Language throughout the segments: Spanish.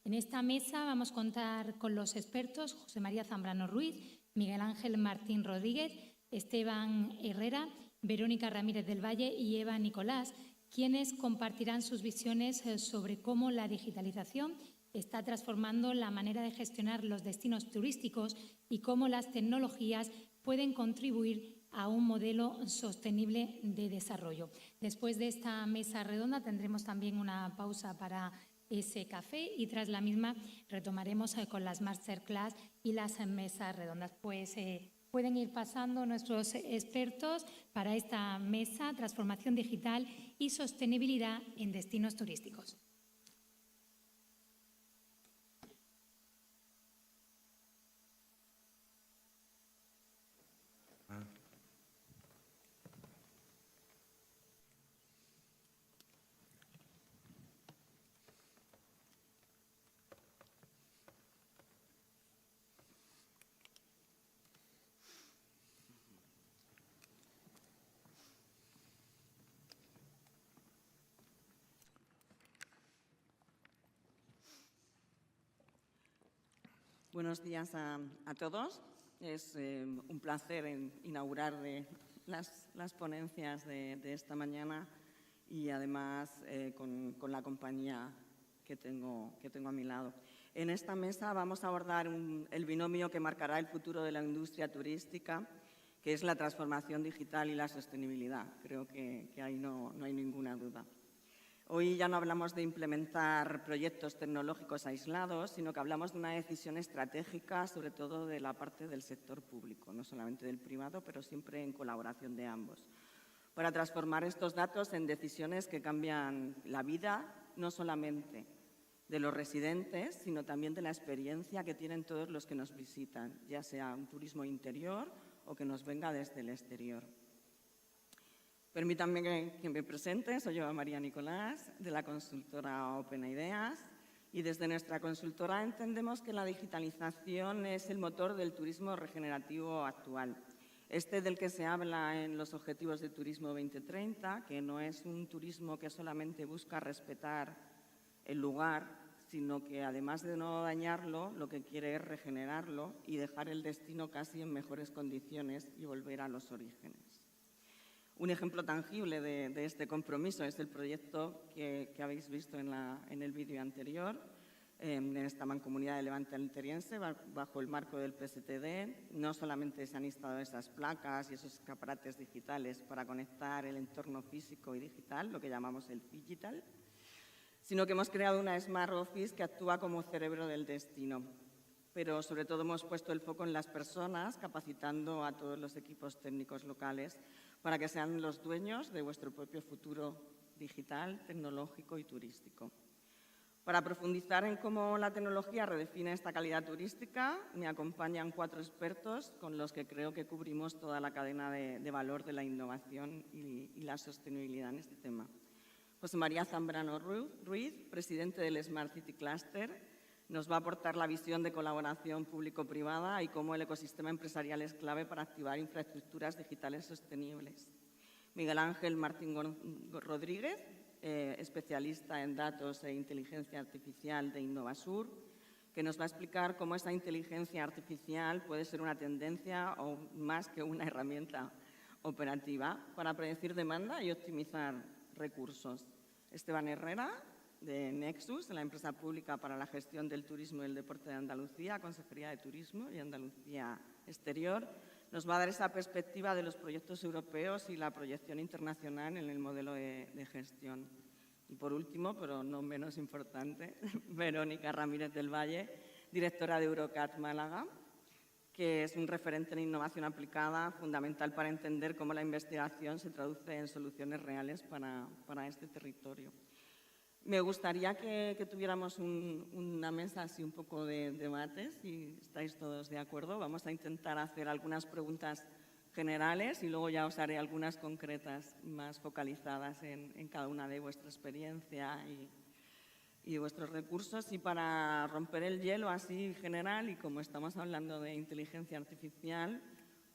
En esta mesa vamos a contar con los expertos José María Zambrano Ruiz, Miguel Ángel Martín Rodríguez, Esteban Herrera, Verónica Ramírez del Valle y Eva Nicolás, quienes compartirán sus visiones sobre cómo la digitalización está transformando la manera de gestionar los destinos turísticos y cómo las tecnologías pueden contribuir a un modelo sostenible de desarrollo. Después de esta mesa redonda tendremos también una pausa para ese café y tras la misma retomaremos con las masterclass y las mesas redondas. Pues pueden ir pasando nuestros expertos para esta mesa Transformación Digital y Sostenibilidad en Destinos Turísticos. Buenos días a todos. Es un placer inaugurar las ponencias de esta mañana y además con la compañía que tengo a mi lado. En esta mesa vamos a abordar el binomio que marcará el futuro de la industria turística, que es la transformación digital y la sostenibilidad. Creo que ahí no hay ninguna duda. Hoy ya no hablamos de implementar proyectos tecnológicos aislados, sino que hablamos de una decisión estratégica, sobre todo de la parte del sector público, no solamente del privado, pero siempre en colaboración de ambos, para transformar estos datos en decisiones que cambian la vida, no solamente de los residentes, sino también de la experiencia que tienen todos los que nos visitan, ya sea un turismo interior o que nos venga desde el exterior. Permítanme que me presente, soy Eva María Nicolás, de la consultora Open Ideas, y desde nuestra consultora entendemos que la digitalización es el motor del turismo regenerativo actual. Del que se habla en los Objetivos de Turismo 2030, que no es un turismo que solamente busca respetar el lugar, sino que además de no dañarlo, lo que quiere es regenerarlo y dejar el destino casi en mejores condiciones y volver a los orígenes. Un ejemplo tangible de este compromiso es el proyecto que habéis visto en el vídeo anterior, en esta mancomunidad de Levante Alteriense, bajo el marco del PSTD. No solamente se han instalado esas placas y esos escaparates digitales para conectar el entorno físico y digital, lo que llamamos el digital, sino que hemos creado una Smart Office que actúa como cerebro del destino. Pero sobre todo hemos puesto el foco en las personas, capacitando a todos los equipos técnicos locales para que sean los dueños de vuestro propio futuro digital, tecnológico y turístico. Para profundizar en cómo la tecnología redefine esta calidad turística, me acompañan 4 expertos con los que creo que cubrimos toda la cadena de valor de la innovación y la sostenibilidad en este tema. José María Zambrano Ruiz, presidente del Smart City Cluster, nos va a aportar la visión de colaboración público-privada y cómo el ecosistema empresarial es clave para activar infraestructuras digitales sostenibles. Miguel Ángel Martín Rodríguez, especialista en datos e inteligencia artificial de Innovasur, que nos va a explicar cómo esa inteligencia artificial puede ser una tendencia o más que una herramienta operativa para predecir demanda y optimizar recursos. Esteban Herrera, de Nexus, la empresa pública para la gestión del turismo y el deporte de Andalucía, Consejería de Turismo y Andalucía Exterior, nos va a dar esa perspectiva de los proyectos europeos y la proyección internacional en el modelo de gestión. Y por último, pero no menos importante, Verónica Ramírez del Valle, directora de Eurocat Málaga, que es un referente en innovación aplicada fundamental para entender cómo la investigación se traduce en soluciones reales para este territorio. Me gustaría que tuviéramos una mesa así un poco de debate, si estáis todos de acuerdo. Vamos a intentar hacer algunas preguntas generales y luego ya os haré algunas concretas más focalizadas en cada una de vuestra experiencia y vuestros recursos. Y para romper el hielo así general, y como estamos hablando de inteligencia artificial,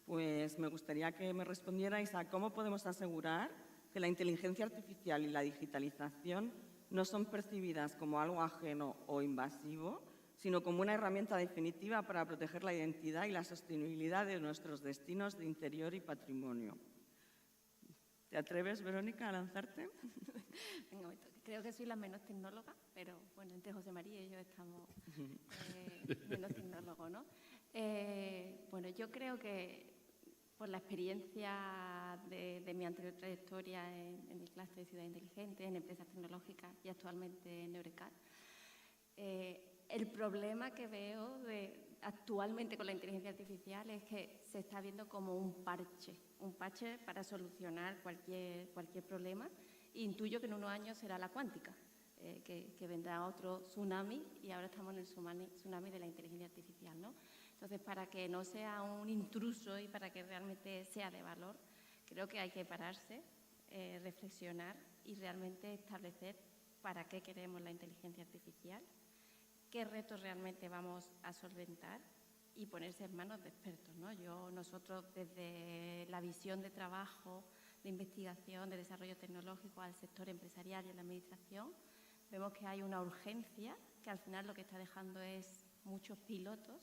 pues me gustaría que me respondierais a cómo podemos asegurar que la inteligencia artificial y la digitalización no son percibidas como algo ajeno o invasivo, sino como una herramienta definitiva para proteger la identidad y la sostenibilidad de nuestros destinos de interior y patrimonio. ¿Te atreves, Verónica, a lanzarte? Venga, creo que soy la menos tecnóloga, pero bueno, entre José María y yo estamos menos tecnólogos, ¿no? Bueno, yo creo que por la experiencia de mi anterior trayectoria en el clúster de Ciudad Inteligente, en empresas tecnológicas y actualmente en Eurecat, el problema que veo actualmente con la inteligencia artificial es que se está viendo como un parche para solucionar cualquier problema. E intuyo que en unos años será la cuántica, que vendrá otro tsunami, y ahora estamos en el tsunami de la inteligencia artificial, ¿no? Entonces, para que no sea un intruso y para que realmente sea de valor, creo que hay que pararse, reflexionar y realmente establecer para qué queremos la inteligencia artificial, qué retos realmente vamos a solventar y ponerse en manos de expertos, ¿no? Nosotros, desde la visión de trabajo, de investigación, de desarrollo tecnológico al sector empresarial y a la administración, vemos que hay una urgencia que al final lo que está dejando es muchos pilotos,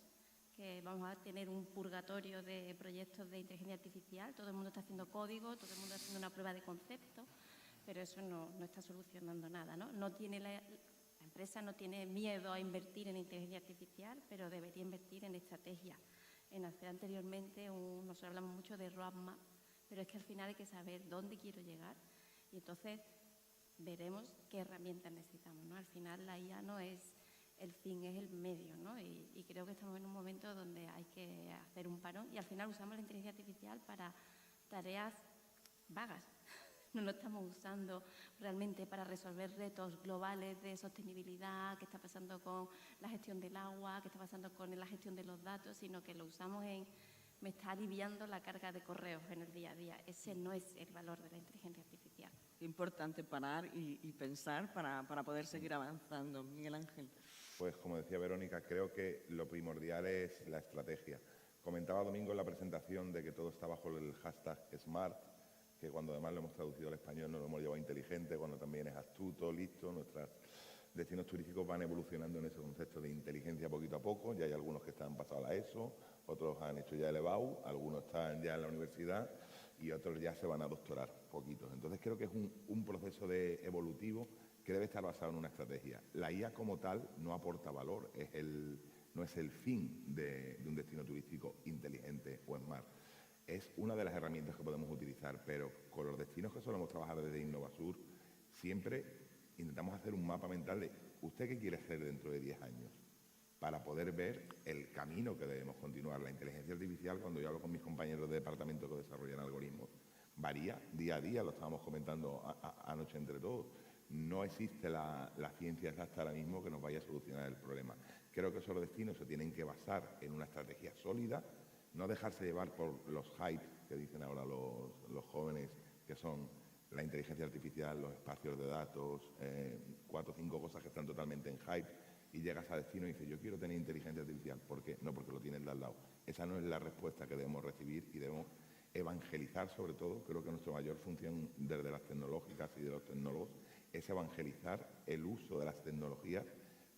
que vamos a tener un purgatorio de proyectos de inteligencia artificial, todo el mundo está haciendo código, todo el mundo está haciendo una prueba de concepto, pero eso no está solucionando nada, ¿no? La empresa no tiene miedo a invertir en inteligencia artificial, pero debería invertir en estrategia, en hacer anteriormente, nosotros hablamos mucho de roadmap, pero es que al final hay que saber dónde quiero llegar y entonces veremos qué herramientas necesitamos, ¿no? Al final la IA no es el fin, es el medio, ¿no? Y creo que estamos en un momento donde hay que hacer un parón y al final usamos la inteligencia artificial para tareas vagas. No lo estamos usando realmente para resolver retos globales de sostenibilidad, qué está pasando con la gestión del agua, qué está pasando con la gestión de los datos, sino que lo usamos me está aliviando la carga de correos en el día a día. Ese no es el valor de la inteligencia artificial. Qué importante parar y pensar para poder seguir avanzando. Miguel Ángel. Pues como decía Verónica, creo que lo primordial es la estrategia. Comentaba Domingo en la presentación de que todo está bajo el hashtag SMART, que cuando además lo hemos traducido al español no lo hemos llevado inteligente, cuando también es astuto, listo. Nuestros destinos turísticos van evolucionando en ese concepto de inteligencia poquito a poco. Ya hay algunos que están pasados a la ESO, otros han hecho ya el EBAU, algunos están ya en la universidad y otros ya se van a doctorar, poquitos. Entonces creo que es un proceso evolutivo que debe estar basado en una estrategia. La IA como tal no aporta valor, no es el fin de un destino turístico inteligente o smart. Es una de las herramientas que podemos utilizar, pero con los destinos que solemos trabajar desde Innovasur, siempre intentamos hacer un mapa mental de ¿usted qué quiere hacer dentro de 10 años? Para poder ver el camino que debemos continuar. La inteligencia artificial, cuando yo hablo con mis compañeros de departamento que desarrollan algoritmos, varía día a día, lo estábamos comentando anoche entre todos. No existe la ciencia exacta ahora mismo que nos vaya a solucionar el problema. Creo que esos destinos se tienen que basar en una estrategia sólida, no dejarse llevar por los hype que dicen ahora los jóvenes, que son la inteligencia artificial, los espacios de datos, 4 o 5 cosas que están totalmente en hype, y llegas a destino y dices, yo quiero tener inteligencia artificial. ¿Por qué? No, porque lo tienes de al lado. Esa no es la respuesta que debemos recibir y debemos evangelizar, sobre todo. Creo que nuestra mayor función desde las tecnológicas y de los tecnólogos es evangelizar el uso de las tecnologías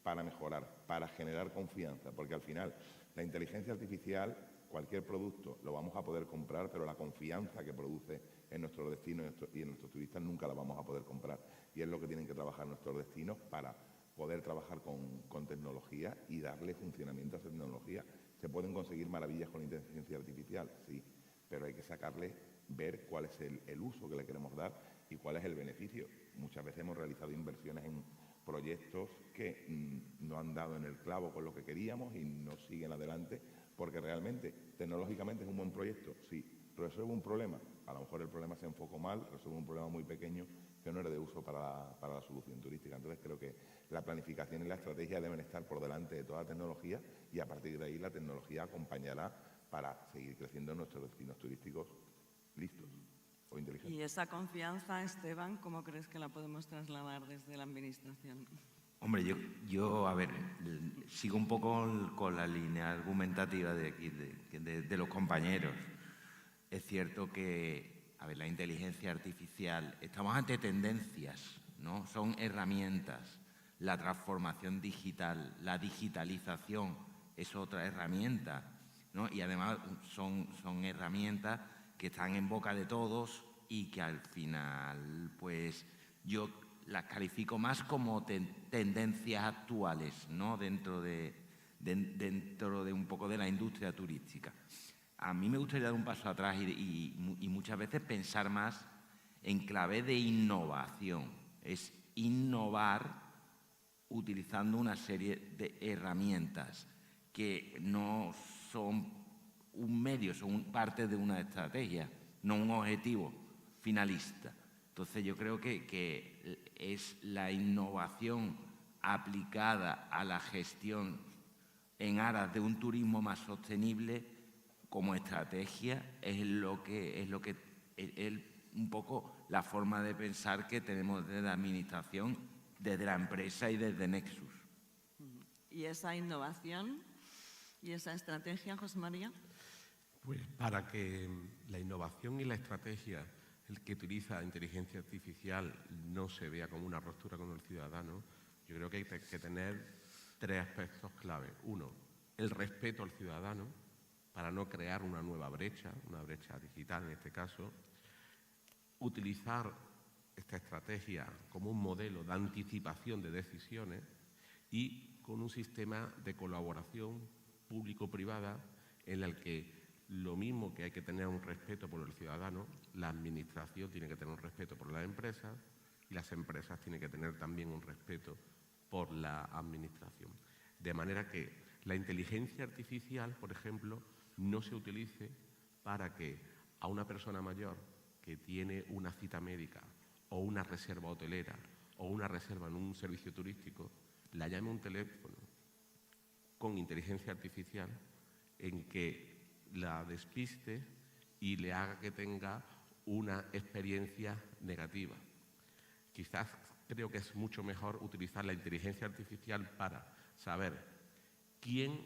para mejorar, para generar confianza, porque al final la inteligencia artificial, cualquier producto lo vamos a poder comprar, pero la confianza que produce en nuestros destinos y en nuestros turistas nunca la vamos a poder comprar. Y es lo que tienen que trabajar nuestros destinos para poder trabajar con tecnología y darle funcionamiento a esa tecnología. ¿Se pueden conseguir maravillas con inteligencia artificial? Sí, pero hay que ver cuál es el uso que le queremos dar y cuál es el beneficio. Muchas veces hemos realizado inversiones en proyectos que no han dado en el clavo con lo que queríamos y no siguen adelante, porque realmente, tecnológicamente es un buen proyecto, sí. ¿Resuelve un problema? A lo mejor el problema se enfocó mal, resuelve un problema muy pequeño que no era de uso para la solución turística. Entonces creo que la planificación y la estrategia deben estar por delante de toda la tecnología y a partir de ahí la tecnología acompañará para seguir creciendo en nuestros destinos turísticos listos o inteligentes. Y esa confianza, Esteban, ¿cómo crees que la podemos trasladar desde la Administración? Hombre, yo a ver, sigo un poco con la línea argumentativa de aquí, de los compañeros. Es cierto que a ver, la inteligencia artificial, estamos ante tendencias, ¿no? Son herramientas. La transformación digital, la digitalización es otra herramienta, ¿no? Y además son herramientas que están en boca de todos y que al final, pues, yo las califico más como tendencias actuales, ¿no? Dentro de un poco de la industria turística. A mí me gustaría dar un paso atrás y muchas veces pensar más en clave de innovación. Es innovar utilizando una serie de herramientas que no son un medio, son parte de una estrategia, no un objetivo finalista. Entonces yo creo que es la innovación aplicada a la gestión en aras de un turismo más sostenible como estrategia es un poco la forma de pensar que tenemos desde la administración, desde la empresa y desde Nexus. ¿Y esa innovación y esa estrategia, José María? Pues para que la innovación y la estrategia, el que utiliza inteligencia artificial, no se vea como una ruptura con el ciudadano, yo creo que hay que tener 3 aspectos clave. 1, el respeto al ciudadano, para no crear una nueva brecha, una brecha digital en este caso. Utilizar esta estrategia como un modelo de anticipación de decisiones y con un sistema de colaboración público-privada en el que lo mismo que hay que tener un respeto por el ciudadano, la administración tiene que tener un respeto por las empresas y las empresas tienen que tener también un respeto por la administración. De manera que la inteligencia artificial, por ejemplo, no se utilice para que a una persona mayor que tiene una cita médica o una reserva hotelera o una reserva en un servicio turístico, la llame un teléfono con inteligencia artificial en que la despiste y le haga que tenga una experiencia negativa. Quizás creo que es mucho mejor utilizar la inteligencia artificial para saber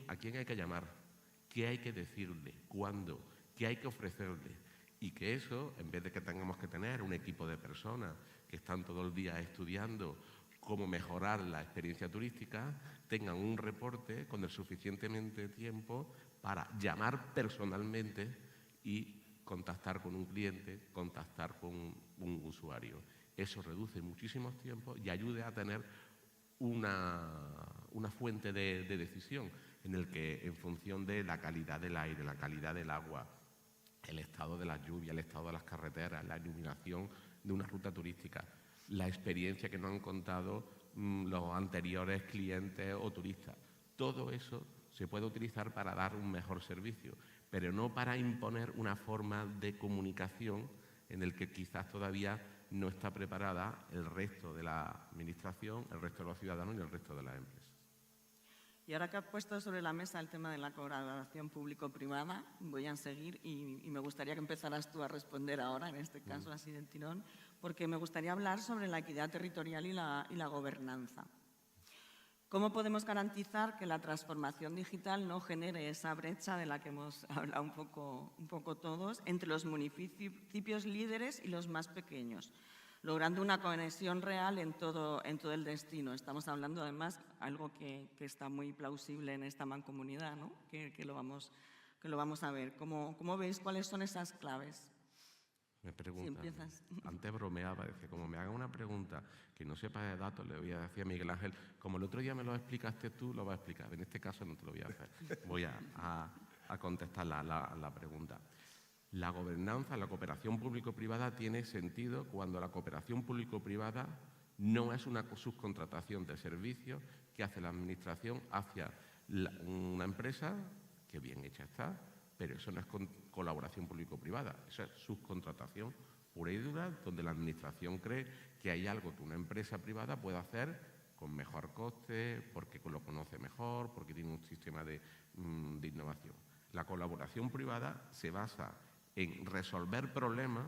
a quién hay que llamar, qué hay que decirle, cuándo, qué hay que ofrecerle. Y que eso, en vez de que tengamos que tener un equipo de personas que están todo el día estudiando cómo mejorar la experiencia turística, tengan un reporte con el suficientemente tiempo para llamar personalmente y contactar con un cliente, contactar con un usuario. Eso reduce muchísimos tiempos y ayuda a tener una fuente de decisión en el que, en función de la calidad del aire, la calidad del agua, el estado de las lluvias, el estado de las carreteras, la iluminación de una ruta turística, la experiencia que nos han contado los anteriores clientes o turistas. Todo eso se puede utilizar para dar un mejor servicio, pero no para imponer una forma de comunicación en el que quizás todavía no está preparada el resto de la administración, el resto de los ciudadanos y el resto de las empresas. Y ahora que has puesto sobre la mesa el tema de la colaboración público-privada, voy a seguir y me gustaría que empezaras tú a responder ahora, en este caso así del tirón, porque me gustaría hablar sobre la equidad territorial y la gobernanza. ¿Cómo podemos garantizar que la transformación digital no genere esa brecha de la que hemos hablado un poco todos entre los municipios líderes y los más pequeños, logrando una conexión real en todo el destino? Estamos hablando, además, algo que está muy plausible en esta mancomunidad, ¿no? que lo vamos a ver. ¿Cómo veis cuáles son esas claves? Me preguntan, empiezas. Antes bromeaba, decía, como me haga una pregunta que no sepa de datos, le voy a decir a Miguel Ángel, como el otro día me lo explicaste tú, lo vas a explicar. En este caso no te lo voy a hacer. Voy a contestar la pregunta. La gobernanza, la cooperación público-privada tiene sentido cuando la cooperación público-privada no es una subcontratación de servicios que hace la administración hacia una empresa, que bien hecha está, pero eso no es colaboración público-privada, eso es subcontratación pura y dura, donde la administración cree que hay algo que una empresa privada puede hacer con mejor coste, porque lo conoce mejor, porque tiene un sistema de innovación. La colaboración privada se basa en resolver problemas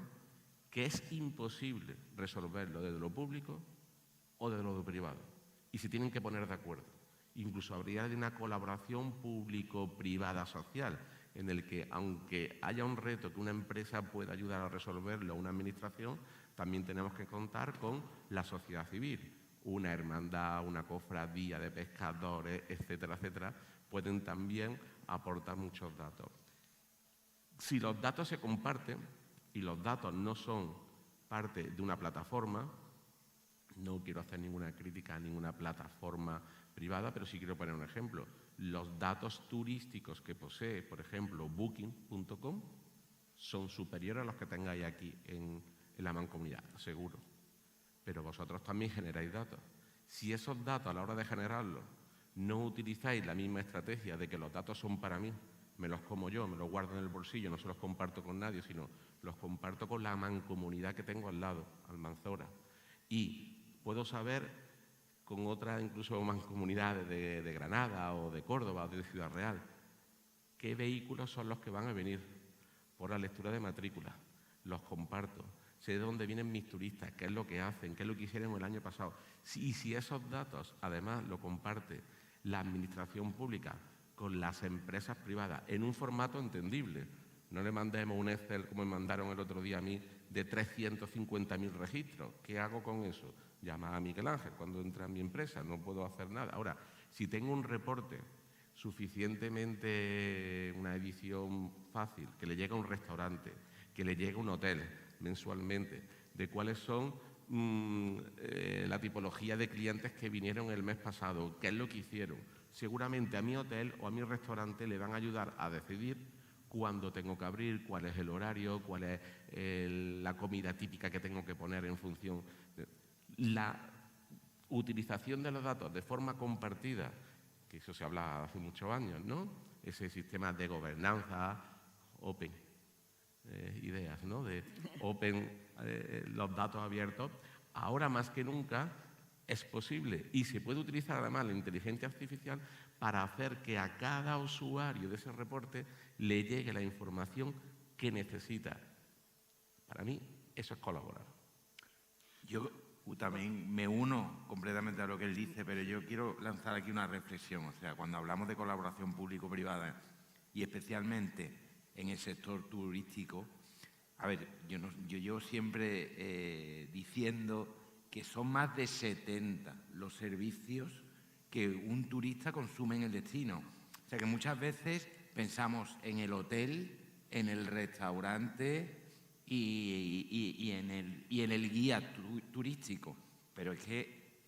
que es imposible resolverlo desde lo público o desde lo privado. Y se tienen que poner de acuerdo. Incluso habría una colaboración público-privada social, en el que, aunque haya un reto que una empresa pueda ayudar a resolverlo, una administración, también tenemos que contar con la sociedad civil. Una hermandad, una cofradía de pescadores, etcétera, etcétera, pueden también aportar muchos datos. Si los datos se comparten y los datos no son parte de una plataforma, no quiero hacer ninguna crítica a ninguna plataforma privada, pero sí quiero poner un ejemplo. Los datos turísticos que posee, por ejemplo, Booking.com, son superiores a los que tengáis aquí en la Mancomunidad, seguro. Pero vosotros también generáis datos. Si esos datos, a la hora de generarlos, no utilizáis la misma estrategia de que los datos son para mí, me los como yo, me los guardo en el bolsillo, no se los comparto con nadie, sino los comparto con la mancomunidad que tengo al lado, Almanzora. Y puedo saber con otras incluso mancomunidades de Granada o de Córdoba o de Ciudad Real qué vehículos son los que van a venir por la lectura de matrícula. Los comparto. Sé de dónde vienen mis turistas, qué es lo que hacen, qué es lo que hicieron el año pasado. Y si esos datos, además, lo comparte la administración pública con las empresas privadas en un formato entendible, no le mandemos un Excel como me mandaron el otro día a mí de 350.000 registros. ¿Qué hago con eso? Llama a Miguel Ángel cuando entra en mi empresa, no puedo hacer nada. Ahora, si tengo un reporte suficientemente, una edición fácil, que le llegue a un restaurante, que le llegue a un hotel mensualmente, de cuáles son la tipología de clientes que vinieron el mes pasado, qué es lo que hicieron. Seguramente a mi hotel o a mi restaurante le van a ayudar a decidir cuándo tengo que abrir, cuál es el horario, cuál es la comida típica que tengo que poner en función. La utilización de los datos de forma compartida, que eso se habla hace muchos años, ¿no? Ese sistema de gobernanza open, ideas, ¿no? De open, los datos abiertos, ahora más que nunca es posible y se puede utilizar además la inteligencia artificial para hacer que a cada usuario de ese reporte le llegue la información que necesita. Para mí, eso es colaborar. Yo también me uno completamente a lo que él dice, pero yo quiero lanzar aquí una reflexión. O sea, cuando hablamos de colaboración público-privada y especialmente en el sector turístico, a ver, yo siempre diciendo que son más de 70 los servicios que un turista consume en el destino. O sea, que muchas veces pensamos en el hotel, en el restaurante y en el guía turístico, pero es que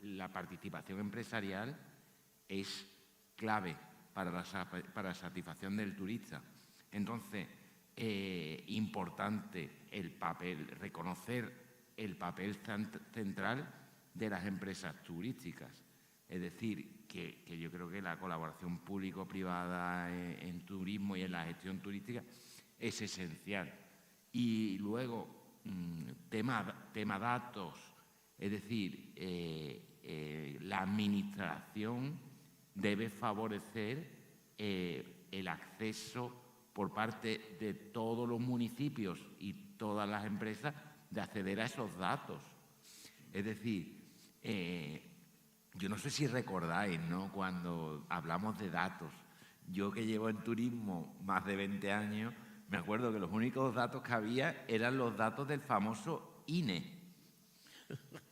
la participación empresarial es clave para la satisfacción del turista. Entonces, importante reconocer el papel central de las empresas turísticas. Es decir, que yo creo que la colaboración público-privada en turismo y en la gestión turística es esencial. Y luego, tema datos, es decir, la administración debe favorecer el acceso por parte de todos los municipios y todas las empresas de acceder a esos datos. Es decir, yo no sé si recordáis, ¿no?, cuando hablamos de datos. Yo que llevo en turismo más de 20 años, me acuerdo que los únicos datos que había eran los datos del famoso INE,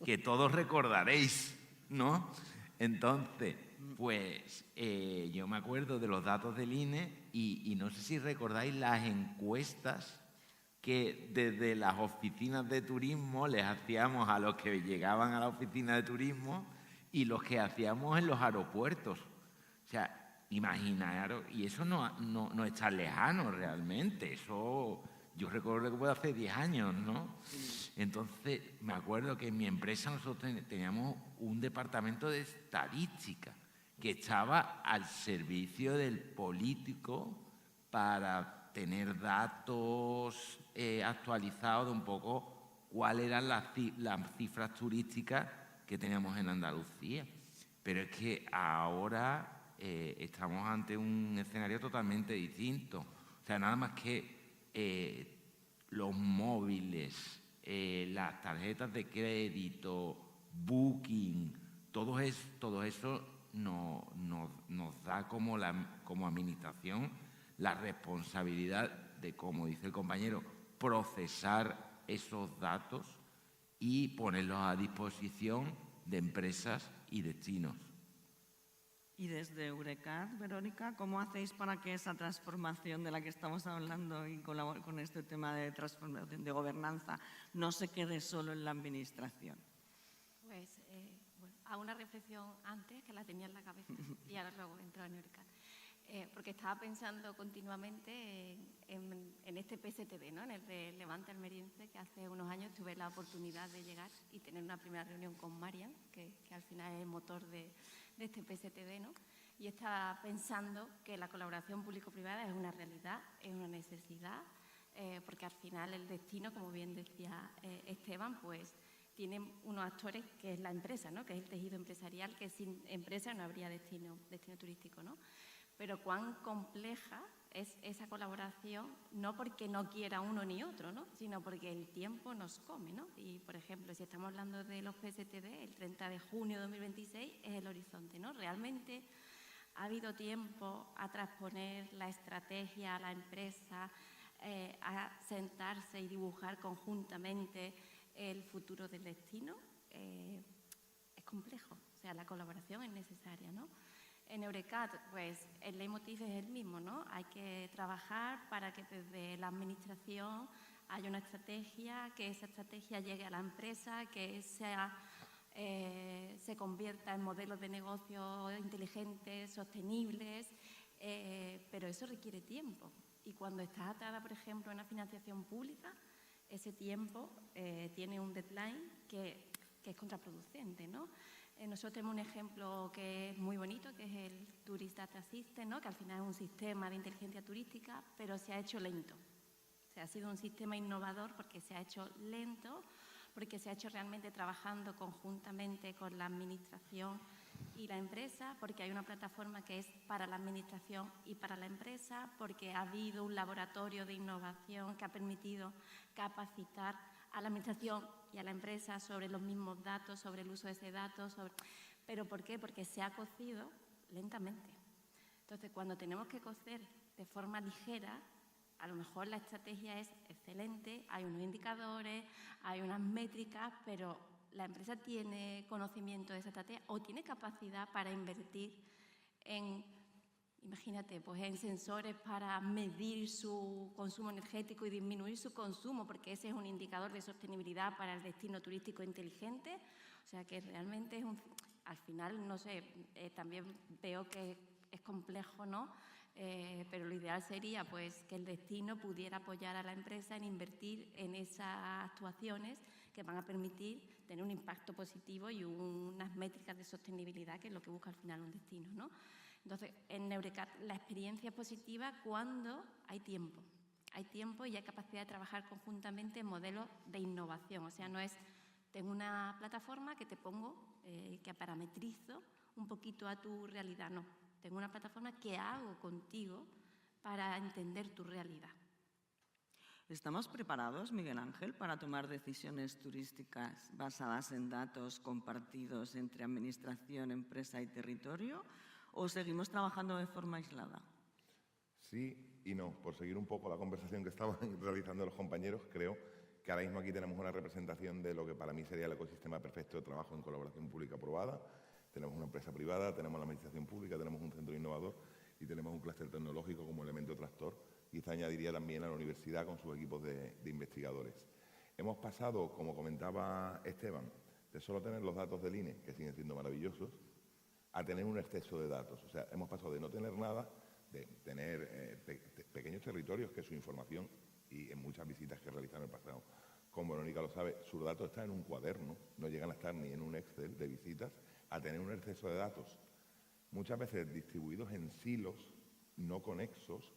que todos recordaréis, ¿no? Entonces, pues yo me acuerdo de los datos del INE y no sé si recordáis las encuestas que desde las oficinas de turismo les hacíamos a los que llegaban a la oficina de turismo y los que hacíamos en los aeropuertos. O sea, imaginaros, y eso no es tan lejano realmente, eso yo recuerdo que fue hace 10 años, ¿no? Entonces, me acuerdo que en mi empresa nosotros teníamos un departamento de estadística que estaba al servicio del político para tener datos actualizados de un poco cuáles eran las cifras turísticas que teníamos en Andalucía. Pero es que ahora estamos ante un escenario totalmente distinto. O sea, nada más que los móviles, las tarjetas de crédito, Booking, todo eso nos da como administración la responsabilidad de, como dice el compañero, procesar esos datos y ponerlos a disposición de empresas y destinos. Y desde Eurecat, Verónica, ¿cómo hacéis para que esa transformación de la que estamos hablando y con este tema de transformación, de gobernanza, no se quede solo en la administración? Pues, bueno, hago una reflexión antes, que la tenía en la cabeza, y ahora luego entro en Eurecat. Porque estaba pensando continuamente en este PSTV, ¿no? En el de Levante Almeriense, que hace unos años tuve la oportunidad de llegar y tener una primera reunión con Marian, que al final es el motor de este PSTV, ¿no? Y estaba pensando que la colaboración público-privada es una realidad, es una necesidad, porque al final el destino, como bien decía Esteban, pues tiene unos actores que es la empresa, ¿no? Que es el tejido empresarial, que sin empresa no habría destino turístico, ¿no? Pero cuán compleja es esa colaboración, no porque no quiera uno ni otro, ¿no? Sino porque el tiempo nos come, ¿no? Y, por ejemplo, si estamos hablando de los PSTV, el 30 de junio de 2026 es el horizonte, ¿no? Realmente ha habido tiempo a transponer la estrategia a la empresa, a sentarse y dibujar conjuntamente el futuro del destino. Es complejo, o sea, la colaboración es necesaria, ¿no? En Eurecat, pues el leitmotiv es el mismo, ¿no? Hay que trabajar para que desde la administración haya una estrategia, que esa estrategia llegue a la empresa, que se convierta en modelos de negocio inteligentes, sostenibles, pero eso requiere tiempo. Y cuando estás atada, por ejemplo, a una financiación pública, ese tiempo tiene un deadline que es contraproducente, ¿no? Nosotros tenemos un ejemplo que es muy bonito, que es el Tourist Data System, ¿no? Que al final es un sistema de inteligencia turística, pero se ha hecho lento. O sea, ha sido un sistema innovador porque se ha hecho lento, porque se ha hecho realmente trabajando conjuntamente con la administración y la empresa, porque hay una plataforma que es para la administración y para la empresa, porque ha habido un laboratorio de innovación que ha permitido capacitar a la administración y a la empresa sobre los mismos datos, sobre el uso de ese dato. ¿Pero por qué? Porque se ha cocido lentamente. Entonces, cuando tenemos que cocer de forma ligera, a lo mejor la estrategia es excelente, hay unos indicadores, hay unas métricas, pero la empresa tiene conocimiento de esa estrategia o tiene capacidad para invertir en, imagínate, pues en sensores para medir su consumo energético y disminuir su consumo, porque ese es un indicador de sostenibilidad para el destino turístico inteligente. O sea que realmente es al final, no sé, también veo que es complejo, ¿no? Pero lo ideal sería pues que el destino pudiera apoyar a la empresa en invertir en esas actuaciones que van a permitir tener un impacto positivo y unas métricas de sostenibilidad, que es lo que busca al final un destino, ¿no? Entonces, en Eurecat la experiencia es positiva cuando hay tiempo. Hay tiempo y hay capacidad de trabajar conjuntamente en modelos de innovación. O sea, no es, tengo una plataforma que te pongo, que parametrizo un poquito a tu realidad, no. Tengo una plataforma que hago contigo para entender tu realidad. ¿Estamos preparados, Miguel Ángel, para tomar decisiones turísticas basadas en datos compartidos entre administración, empresa y territorio? ¿O seguimos trabajando de forma aislada? Sí y no. Por seguir un poco la conversación que estaban realizando los compañeros, creo que ahora mismo aquí tenemos una representación de lo que para mí sería el ecosistema perfecto de trabajo en colaboración pública-privada. Tenemos una empresa privada, tenemos la administración pública, tenemos un centro innovador y tenemos un clúster tecnológico como elemento tractor. Quizá añadiría también a la universidad con sus equipos de investigadores. Hemos pasado, como comentaba Esteban, de solo tener los datos del INE, que siguen siendo maravillosos, a tener un exceso de datos. O sea, hemos pasado de no tener nada, de tener pequeños territorios que su información, y en muchas visitas que he realizado en el pasado, como Verónica lo sabe, sus datos están en un cuaderno, no llegan a estar ni en un Excel de visitas, a tener un exceso de datos, muchas veces distribuidos en silos no conexos,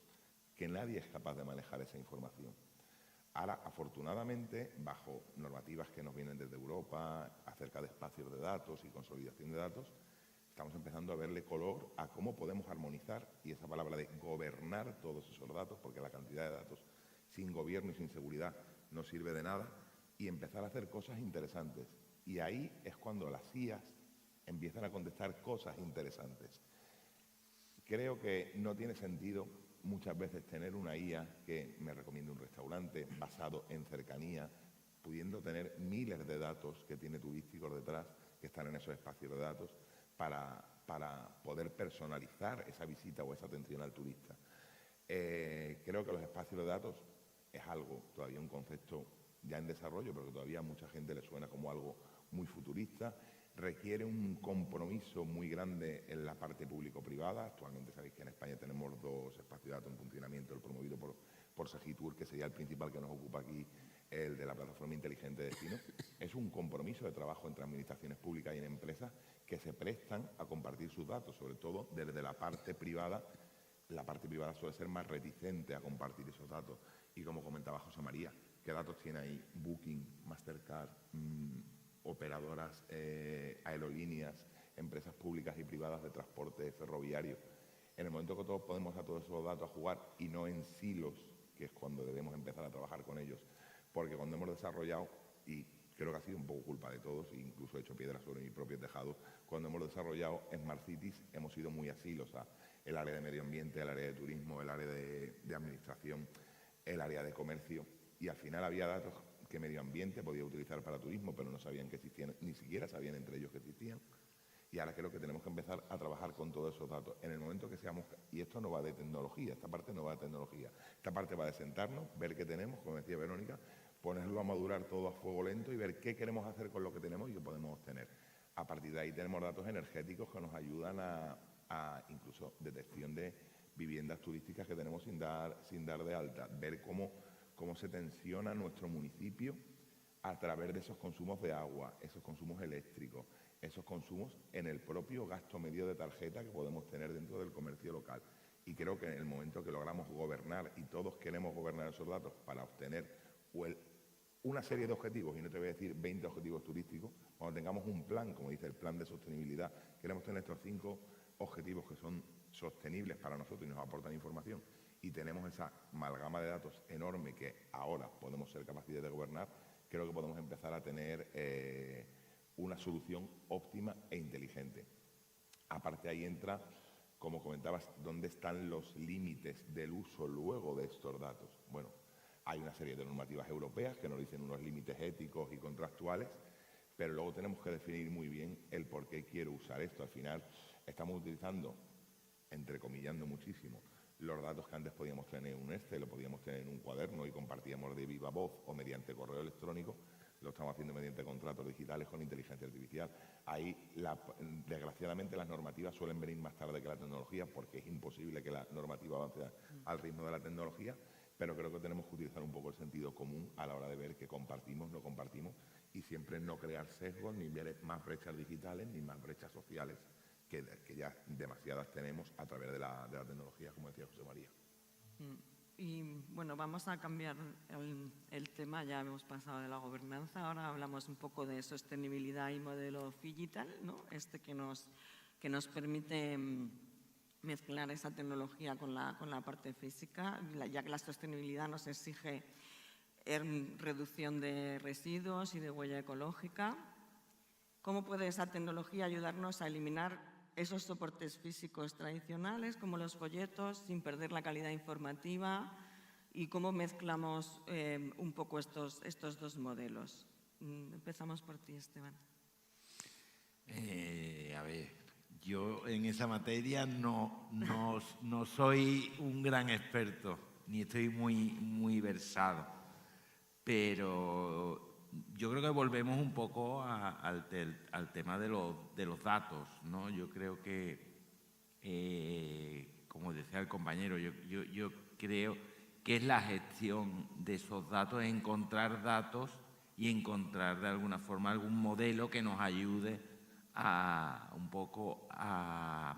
que nadie es capaz de manejar esa información. Ahora, afortunadamente, bajo normativas que nos vienen desde Europa acerca de espacios de datos y consolidación de datos, estamos empezando a verle color a cómo podemos armonizar, y esa palabra de gobernar todos esos datos, porque la cantidad de datos sin gobierno y sin seguridad no sirve de nada, y empezar a hacer cosas interesantes. Y ahí es cuando las IAs empiezan a contestar cosas interesantes. Creo que no tiene sentido muchas veces tener una IA que me recomiende un restaurante basado en cercanía, pudiendo tener miles de datos que tiene turísticos detrás, que están en esos espacios de datos, para poder personalizar esa visita o esa atención al turista. Creo que los espacios de datos es algo, todavía un concepto ya en desarrollo, pero que todavía a mucha gente le suena como algo muy futurista. Requiere un compromiso muy grande en la parte público-privada. Actualmente sabéis que en España tenemos 2 espacios de datos en funcionamiento, el promovido por Segitur, que sería el principal que nos ocupa aquí, el de la plataforma inteligente de destino. Es un compromiso de trabajo entre administraciones públicas y en empresas que se prestan a compartir sus datos, sobre todo desde la parte privada. La parte privada suele ser más reticente a compartir esos datos. Y como comentaba José María, ¿qué datos tiene ahí Booking, Mastercard, operadoras, aerolíneas, empresas públicas y privadas de transporte ferroviario? En el momento que todos podemos a todos esos datos a jugar y no en silos, que es cuando debemos empezar a trabajar con ellos, porque cuando hemos desarrollado, y creo que ha sido un poco culpa de todos, e incluso he hecho piedras sobre mi propio tejado, cuando hemos desarrollado Smart Cities hemos ido muy a silos, el área de medio ambiente, el área de turismo, el área de administración, el área de comercio, y al final había datos que medio ambiente podía utilizar para turismo, pero no sabían que existían, ni siquiera sabían entre ellos que existían. Y ahora creo que tenemos que empezar a trabajar con todos esos datos. En el momento que seamos, y esto no va de tecnología, esta parte no va de tecnología, esta parte va de sentarnos, ver qué tenemos, como decía Verónica, ponerlo a madurar todo a fuego lento y ver qué queremos hacer con lo que tenemos y qué podemos obtener. A partir de ahí tenemos datos energéticos que nos ayudan a incluso detección de viviendas turísticas que tenemos sin dar de alta, ver cómo se tensiona nuestro municipio a través de esos consumos de agua, esos consumos eléctricos, esos consumos en el propio gasto medio de tarjeta que podemos tener dentro del comercio local. Y creo que en el momento que logramos gobernar, y todos queremos gobernar esos datos para obtener una serie de objetivos, y no te voy a decir 20 objetivos turísticos, cuando tengamos un plan, como dice el plan de sostenibilidad, queremos tener estos 5 objetivos que son sostenibles para nosotros y nos aportan información, y tenemos esa amalgama de datos enorme que ahora podemos ser capaces de gobernar, creo que podemos empezar a tener una solución óptima e inteligente. Aparte ahí entra, como comentabas, ¿dónde están los límites del uso luego de estos datos? Bueno, hay una serie de normativas europeas que nos dicen unos límites éticos y contractuales, pero luego tenemos que definir muy bien el por qué quiero usar esto. Al final estamos utilizando, entrecomillando muchísimo, los datos que antes podíamos tener en un Excel, lo podíamos tener en un cuaderno y compartíamos de viva voz o mediante correo electrónico. Lo estamos haciendo mediante contratos digitales con inteligencia artificial. Ahí, desgraciadamente, las normativas suelen venir más tarde que la tecnología porque es imposible que la normativa avance al ritmo de la tecnología, pero creo que tenemos que utilizar un poco el sentido común a la hora de ver qué compartimos, no compartimos, y siempre no crear sesgos, ni ver más brechas digitales, ni más brechas sociales, que ya demasiadas tenemos a través de la tecnología, como decía José María. Y bueno, vamos a cambiar el tema, ya hemos pasado de la gobernanza, ahora hablamos un poco de sostenibilidad y modelo digital, ¿no? Que nos permite mezclar esa tecnología con la parte física, ya que la sostenibilidad nos exige reducción de residuos y de huella ecológica. ¿Cómo puede esa tecnología ayudarnos a eliminar esos soportes físicos tradicionales, como los folletos, sin perder la calidad informativa? ¿Y cómo mezclamos un poco estos 2 modelos? Empezamos por ti, Esteban. A ver, yo en esa materia no soy un gran experto, ni estoy muy versado, pero yo creo que volvemos un poco al tema de los datos, ¿no? Yo creo que, como decía el compañero, yo creo que es la gestión de esos datos, encontrar datos y encontrar de alguna forma algún modelo que nos ayude un poco a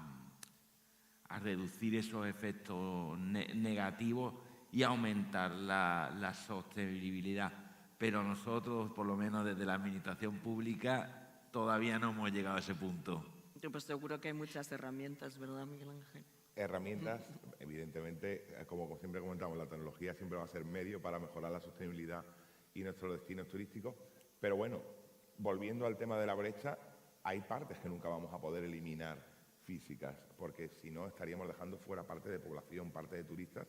reducir esos efectos negativos y aumentar la sostenibilidad. Pero nosotros, por lo menos desde la administración pública, todavía no hemos llegado a ese punto. Pues seguro que hay muchas herramientas, ¿verdad, Miguel Ángel? Herramientas, evidentemente, como siempre comentamos, la tecnología siempre va a ser medio para mejorar la sostenibilidad y nuestros destinos turísticos. Pero bueno, volviendo al tema de la brecha, Hay partes que nunca vamos a poder eliminar físicas, porque si no estaríamos dejando fuera parte de población, parte de turistas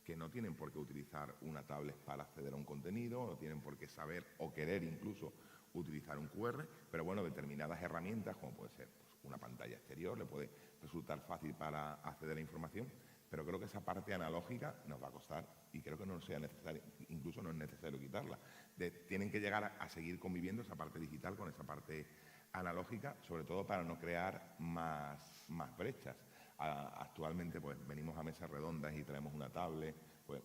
que no tienen por qué utilizar una tablet para acceder a un contenido, no tienen por qué saber o querer incluso utilizar un QR, pero bueno, determinadas herramientas, como puede ser pues, una pantalla exterior, le puede resultar fácil para acceder a la información, pero creo que esa parte analógica nos va a costar y creo que no sea necesario, incluso no es necesario quitarla. Tienen que llegar a seguir conviviendo esa parte digital con esa parte analógica, sobre todo para no crear más brechas. Actualmente pues venimos a mesas redondas y traemos una tablet, pues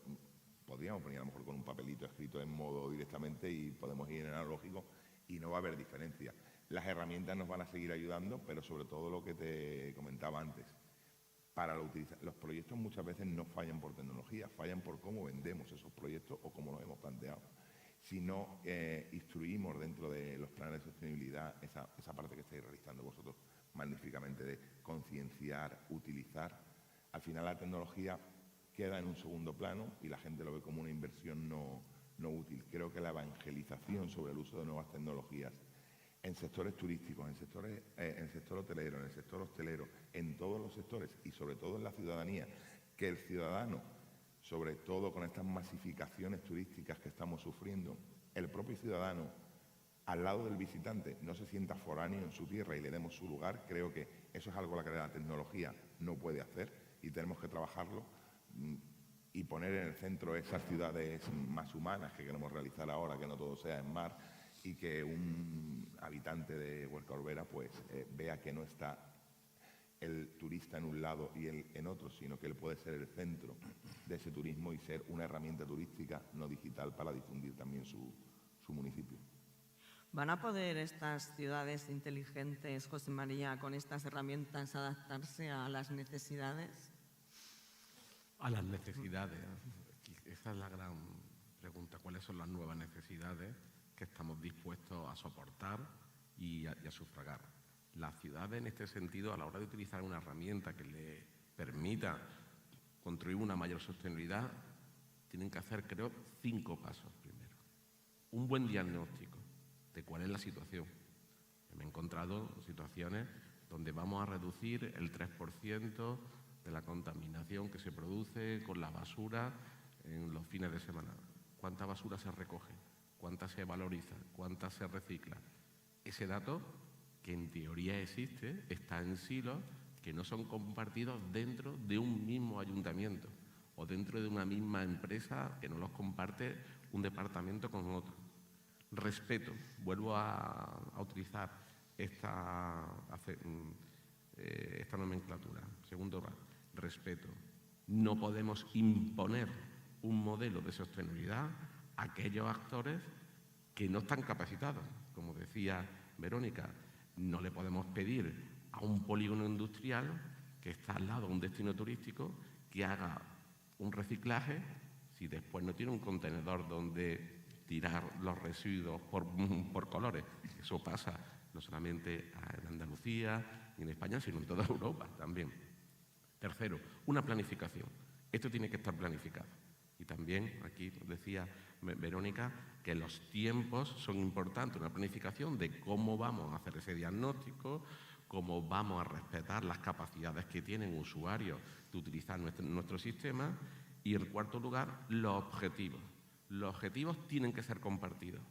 podríamos venir a lo mejor con un papelito escrito en modo directamente y podemos ir en analógico y no va a haber diferencia. Las herramientas nos van a seguir ayudando, pero sobre todo lo que te comentaba antes, para los proyectos muchas veces no fallan por tecnología, fallan por cómo vendemos esos proyectos o cómo los hemos planteado. Si no instruimos dentro de los planes de sostenibilidad esa parte que estáis realizando vosotros magníficamente de concienciar, utilizar, al final la tecnología queda en un segundo plano y la gente lo ve como una inversión no útil. Creo que la evangelización sobre el uso de nuevas tecnologías en sectores turísticos, en el sector hotelero, en el sector hostelero, en todos los sectores y sobre todo en la ciudadanía, que el ciudadano, sobre todo con estas masificaciones turísticas que estamos sufriendo, el propio ciudadano, al lado del visitante, no se sienta foráneo en su tierra y le demos su lugar. Creo que eso es algo que la tecnología no puede hacer y tenemos que trabajarlo y poner en el centro esas ciudades más humanas que queremos realizar ahora, que no todo sea en mar, y que un habitante de Huerca Orbera pues, vea que no está el turista en un lado y él en otro, sino que él puede ser el centro de ese turismo y ser una herramienta turística no digital para difundir también su municipio. ¿Van a poder estas ciudades inteligentes, José María, con estas herramientas adaptarse a las necesidades? A las necesidades. Esa es la gran pregunta. ¿Cuáles son las nuevas necesidades que estamos dispuestos a soportar y a sufragar? Las ciudades, en este sentido, a la hora de utilizar una herramienta que le permita construir una mayor sostenibilidad, tienen que hacer, creo, 5 pasos primero. Un buen diagnóstico de cuál es la situación. Me he encontrado situaciones donde vamos a reducir el 3% de la contaminación que se produce con la basura en los fines de semana. ¿Cuánta basura se recoge? ¿Cuánta se valoriza? ¿Cuánta se recicla? Ese dato, que en teoría existe, está en silos que no son compartidos dentro de un mismo ayuntamiento o dentro de una misma empresa que no los comparte un departamento con otro. Respeto, vuelvo a utilizar esta nomenclatura. Segundo, respeto. No podemos imponer un modelo de sostenibilidad a aquellos actores que no están capacitados. Como decía Verónica, no le podemos pedir a un polígono industrial que está al lado de un destino turístico que haga un reciclaje si después no tiene un contenedor donde tirar los residuos por colores. Eso pasa no solamente en Andalucía y en España, sino en toda Europa también. Tercero, una planificación. Esto tiene que estar planificado. Y también, aquí decía Verónica, que los tiempos son importantes. Una planificación de cómo vamos a hacer ese diagnóstico, cómo vamos a respetar las capacidades que tienen usuarios de utilizar nuestro sistema. Y, en cuarto lugar, los objetivos. Los objetivos tienen que ser compartidos.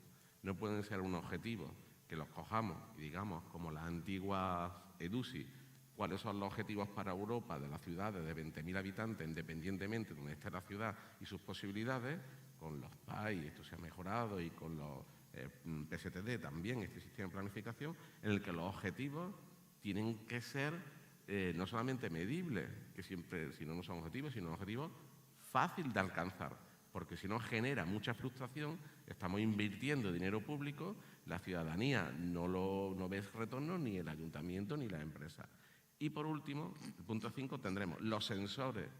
No pueden ser unos objetivos que los cojamos y digamos, como las antiguas EDUSI, cuáles son los objetivos para Europa de las ciudades de 20.000 habitantes, independientemente de donde esté la ciudad y sus posibilidades, con los PAI, esto se ha mejorado, y con los PSTD también, este sistema de planificación, en el que los objetivos tienen que ser no solamente medibles, que siempre, si no son objetivos, sino objetivos fáciles de alcanzar. Porque si no genera mucha frustración, estamos invirtiendo dinero público, la ciudadanía no ve retorno, ni el ayuntamiento ni la empresa. Y por último, el punto 5, tendremos los sensores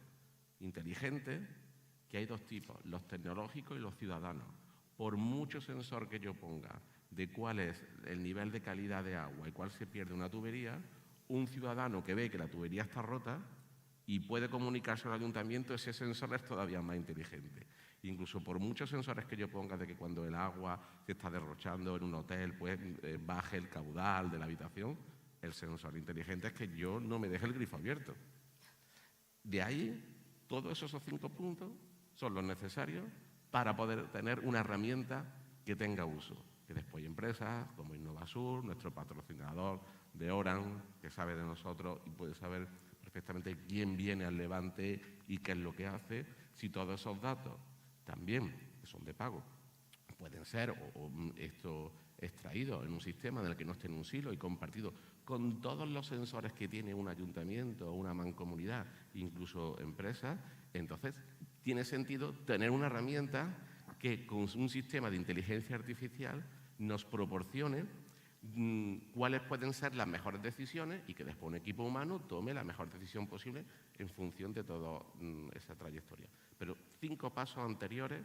inteligentes, que hay 2 tipos, los tecnológicos y los ciudadanos. Por mucho sensor que yo ponga de cuál es el nivel de calidad de agua y cuál se pierde una tubería, un ciudadano que ve que la tubería está rota y puede comunicarse al ayuntamiento, ese sensor es todavía más inteligente. Incluso por muchos sensores que yo ponga de que cuando el agua se está derrochando en un hotel, pues baje el caudal de la habitación, el sensor inteligente es que yo no me deje el grifo abierto. De ahí, todos esos 5 puntos son los necesarios para poder tener una herramienta que tenga uso. Que después hay empresas como Innovasur, nuestro patrocinador de Oran, que sabe de nosotros y puede saber perfectamente quién viene al Levante y qué es lo que hace, si todos esos datos también, que son de pago, pueden ser extraídos en un sistema en el que no esté en un silo y compartido con todos los sensores que tiene un ayuntamiento o una mancomunidad, incluso empresas, entonces tiene sentido tener una herramienta que con un sistema de inteligencia artificial nos proporcione cuáles pueden ser las mejores decisiones y que después un equipo humano tome la mejor decisión posible en función de toda esa trayectoria. Pero 5 pasos anteriores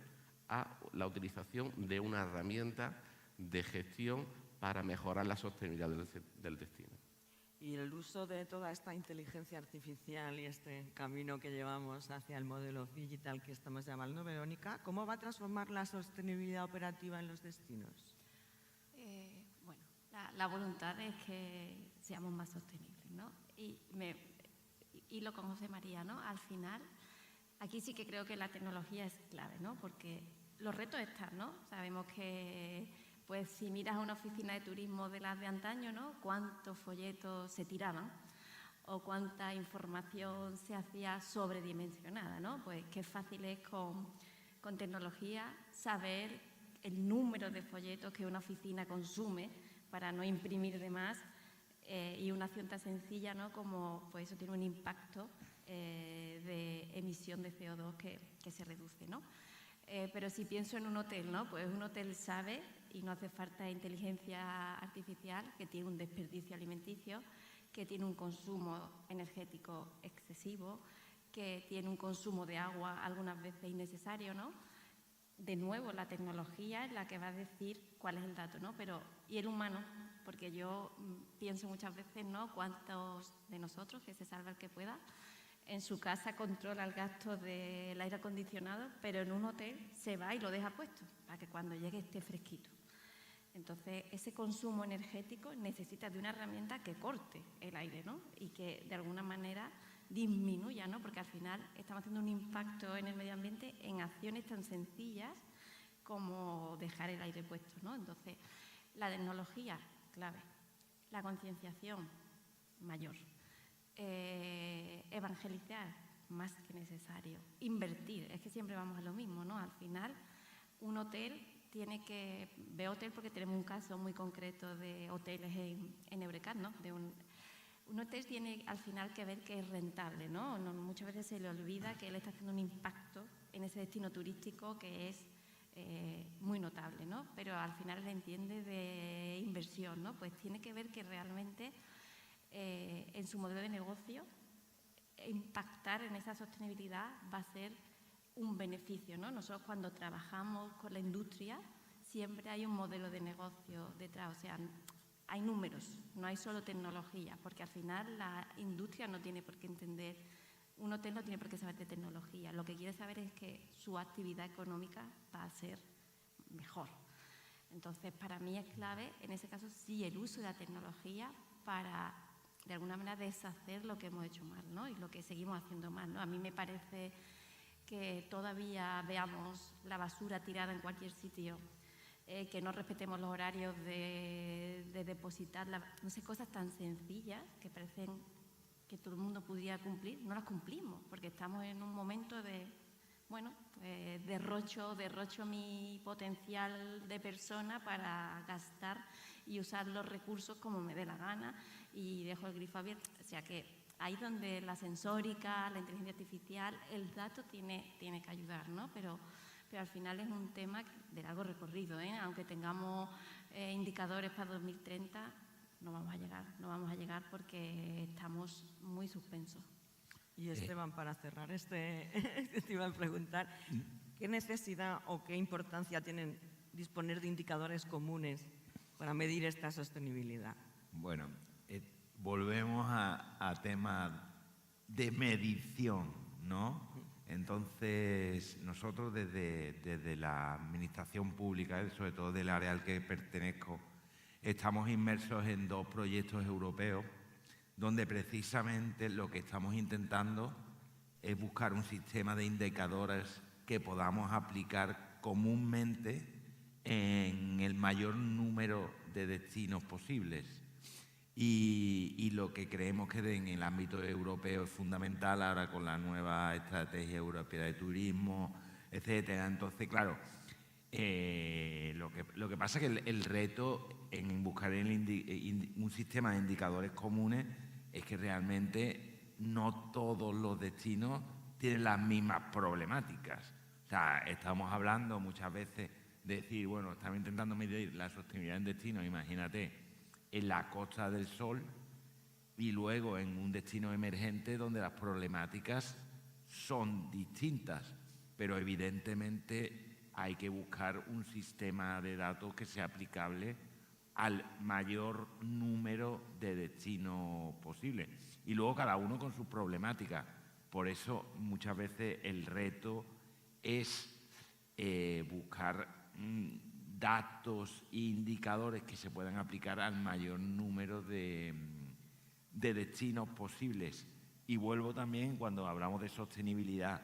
a la utilización de una herramienta de gestión para mejorar la sostenibilidad del destino. Y el uso de toda esta inteligencia artificial y este camino que llevamos hacia el modelo digital que estamos llamando, Verónica, ¿cómo va a transformar la sostenibilidad operativa en los destinos? Bueno, la voluntad es que seamos más sostenibles, ¿no? Y lo con José María, ¿no? Al final, aquí sí que creo que la tecnología es clave, ¿no? Porque los retos están, ¿no? Sabemos que, pues, si miras una oficina de turismo de las de antaño, ¿no? Cuántos folletos se tiraban o cuánta información se hacía sobredimensionada, ¿no? Pues qué fácil es con tecnología saber el número de folletos que una oficina consume para no imprimir de más y una acción tan sencilla, ¿no? Como pues eso tiene un impacto de emisión de CO2 que se reduce, ¿no? Pero si pienso en un hotel, ¿no? Pues un hotel sabe, y no hace falta inteligencia artificial, que tiene un desperdicio alimenticio, que tiene un consumo energético excesivo, que tiene un consumo de agua algunas veces innecesario, ¿no? De nuevo, la tecnología es la que va a decir cuál es el dato, ¿no? Pero, ¿y el humano? Porque yo pienso muchas veces, ¿no? ¿Cuántos de nosotros, que se salva el que pueda, en su casa controla el gasto del aire acondicionado, pero en un hotel se va y lo deja puesto para que cuando llegue esté fresquito? Entonces, ese consumo energético necesita de una herramienta que corte el aire, ¿no? Y que de alguna manera disminuya, ¿no? Porque al final estamos haciendo un impacto en el medio ambiente en acciones tan sencillas como dejar el aire puesto, ¿no? Entonces, la tecnología, clave. La concienciación, mayor. Evangelizar, más que necesario. Invertir, es que siempre vamos a lo mismo, ¿no? Al final, un hotel tiene que... Veo hotel porque tenemos un caso muy concreto de hoteles en Eurecat, ¿no? Un hotel tiene al final que ver que es rentable, ¿no? Muchas veces se le olvida que él está haciendo un impacto en ese destino turístico que es muy notable, ¿no? Pero al final le entiende de inversión, ¿no? Pues tiene que ver que realmente en su modelo de negocio impactar en esa sostenibilidad va a ser un beneficio, ¿no? Nosotros cuando trabajamos con la industria siempre hay un modelo de negocio detrás, o sea, hay números, no hay solo tecnología, porque al final la industria no tiene por qué entender, un hotel no tiene por qué saber de tecnología, lo que quiere saber es que su actividad económica va a ser mejor. Entonces, para mí es clave, en ese caso, sí, el uso de la tecnología para, de alguna manera, deshacer lo que hemos hecho mal, ¿no? Y lo que seguimos haciendo mal, ¿no? A mí me parece que todavía veamos la basura tirada en cualquier sitio, que no respetemos los horarios de depositar, no sé, cosas tan sencillas que parecen que todo el mundo pudiera cumplir, no las cumplimos, porque estamos en un momento de, bueno, derrocho mi potencial de persona para gastar y usar los recursos como me dé la gana y dejo el grifo abierto. O sea que ahí donde la sensórica, la inteligencia artificial, el dato tiene que ayudar, ¿no? Pero al final es un tema de largo recorrido, ¿eh? Aunque tengamos indicadores para 2030, no vamos a llegar porque estamos muy suspensos. Y Esteban, para cerrar te iba a preguntar, ¿qué necesidad o qué importancia tienen disponer de indicadores comunes para medir esta sostenibilidad? Bueno, volvemos a tema de medición, ¿no? Entonces, nosotros desde la Administración Pública, sobre todo del área al que pertenezco, estamos inmersos en 2 proyectos europeos donde precisamente lo que estamos intentando es buscar un sistema de indicadores que podamos aplicar comúnmente en el mayor número de destinos posibles. Y lo que creemos que en el ámbito europeo es fundamental ahora con la nueva estrategia europea de turismo, etcétera. Entonces, claro, lo que pasa es que el reto en buscar un sistema de indicadores comunes es que realmente no todos los destinos tienen las mismas problemáticas. O sea, estamos hablando muchas veces de decir, bueno, estamos intentando medir la sostenibilidad en destinos, imagínate, en la Costa del Sol y luego en un destino emergente donde las problemáticas son distintas, pero evidentemente hay que buscar un sistema de datos que sea aplicable al mayor número de destinos posible. Y luego cada uno con sus problemáticas. Por eso muchas veces el reto es buscar datos e indicadores que se puedan aplicar al mayor número de destinos posibles. Y vuelvo también, cuando hablamos de sostenibilidad,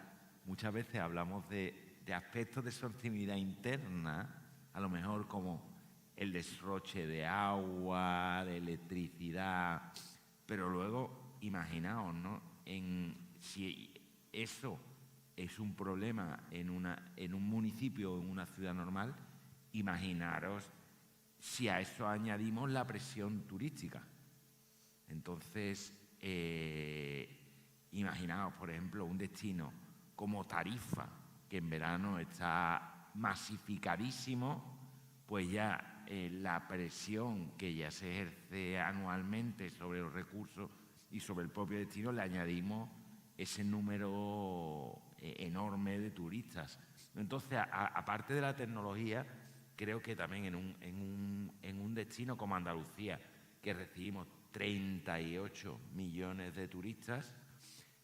muchas veces hablamos de aspectos de sostenibilidad interna, a lo mejor como el derroche de agua, de electricidad, pero luego imaginaos, ¿no? Si eso es un problema en un municipio o en una ciudad normal, imaginaros si a eso añadimos la presión turística. Entonces, imaginaos, por ejemplo, un destino como Tarifa, que en verano está masificadísimo, pues ya la presión que ya se ejerce anualmente sobre los recursos y sobre el propio destino, le añadimos ese número enorme de turistas. Entonces, aparte de la tecnología, creo que también en un destino como Andalucía, que recibimos 38 millones de turistas,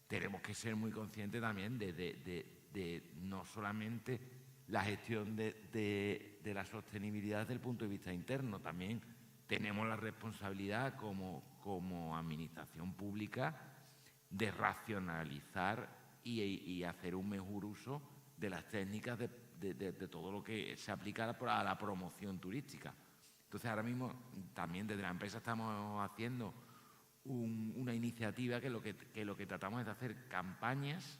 tenemos que ser muy conscientes también de no solamente la gestión de la sostenibilidad desde el punto de vista interno, también tenemos la responsabilidad como administración pública de racionalizar y hacer un mejor uso de las técnicas de todo lo que se aplica a la promoción turística. Entonces, ahora mismo también desde la empresa estamos haciendo una iniciativa que lo que tratamos es de hacer campañas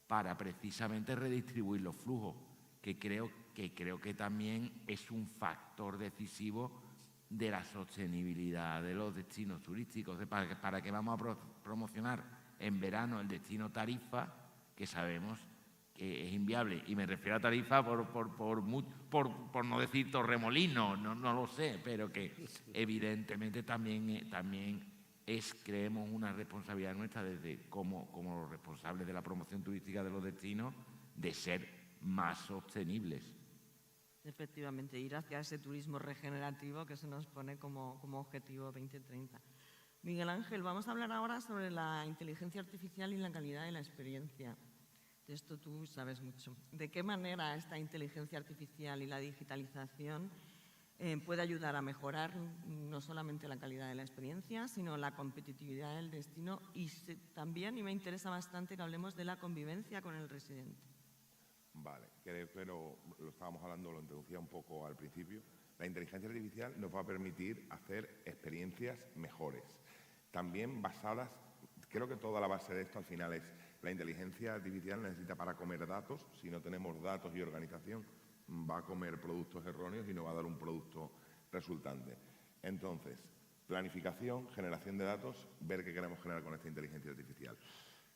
para precisamente redistribuir los flujos, que creo que también es un factor decisivo de la sostenibilidad de los destinos turísticos. ¿Para qué vamos a promocionar en verano el destino Tarifa, que sabemos que es inviable? Y me refiero a Tarifa por no decir Torremolinos, no lo sé, pero que evidentemente también creemos una responsabilidad nuestra desde como los responsables de la promoción turística de los destinos de ser más sostenibles. Efectivamente, ir hacia ese turismo regenerativo que se nos pone como objetivo 2030. Miguel Ángel, vamos a hablar ahora sobre la inteligencia artificial y la calidad de la experiencia. De esto tú sabes mucho. ¿De qué manera esta inteligencia artificial y la digitalización puede ayudar a mejorar no solamente la calidad de la experiencia, sino la competitividad del destino también, y me interesa bastante que hablemos de la convivencia con el residente? Vale, creo que lo estábamos hablando, lo introducía un poco al principio. La inteligencia artificial nos va a permitir hacer experiencias mejores, también basadas, creo que toda la base de esto al final es, la inteligencia artificial necesita para comer datos, si no tenemos datos y organización, va a comer productos erróneos y no va a dar un producto resultante. Entonces, planificación, generación de datos, ver qué queremos generar con esta inteligencia artificial.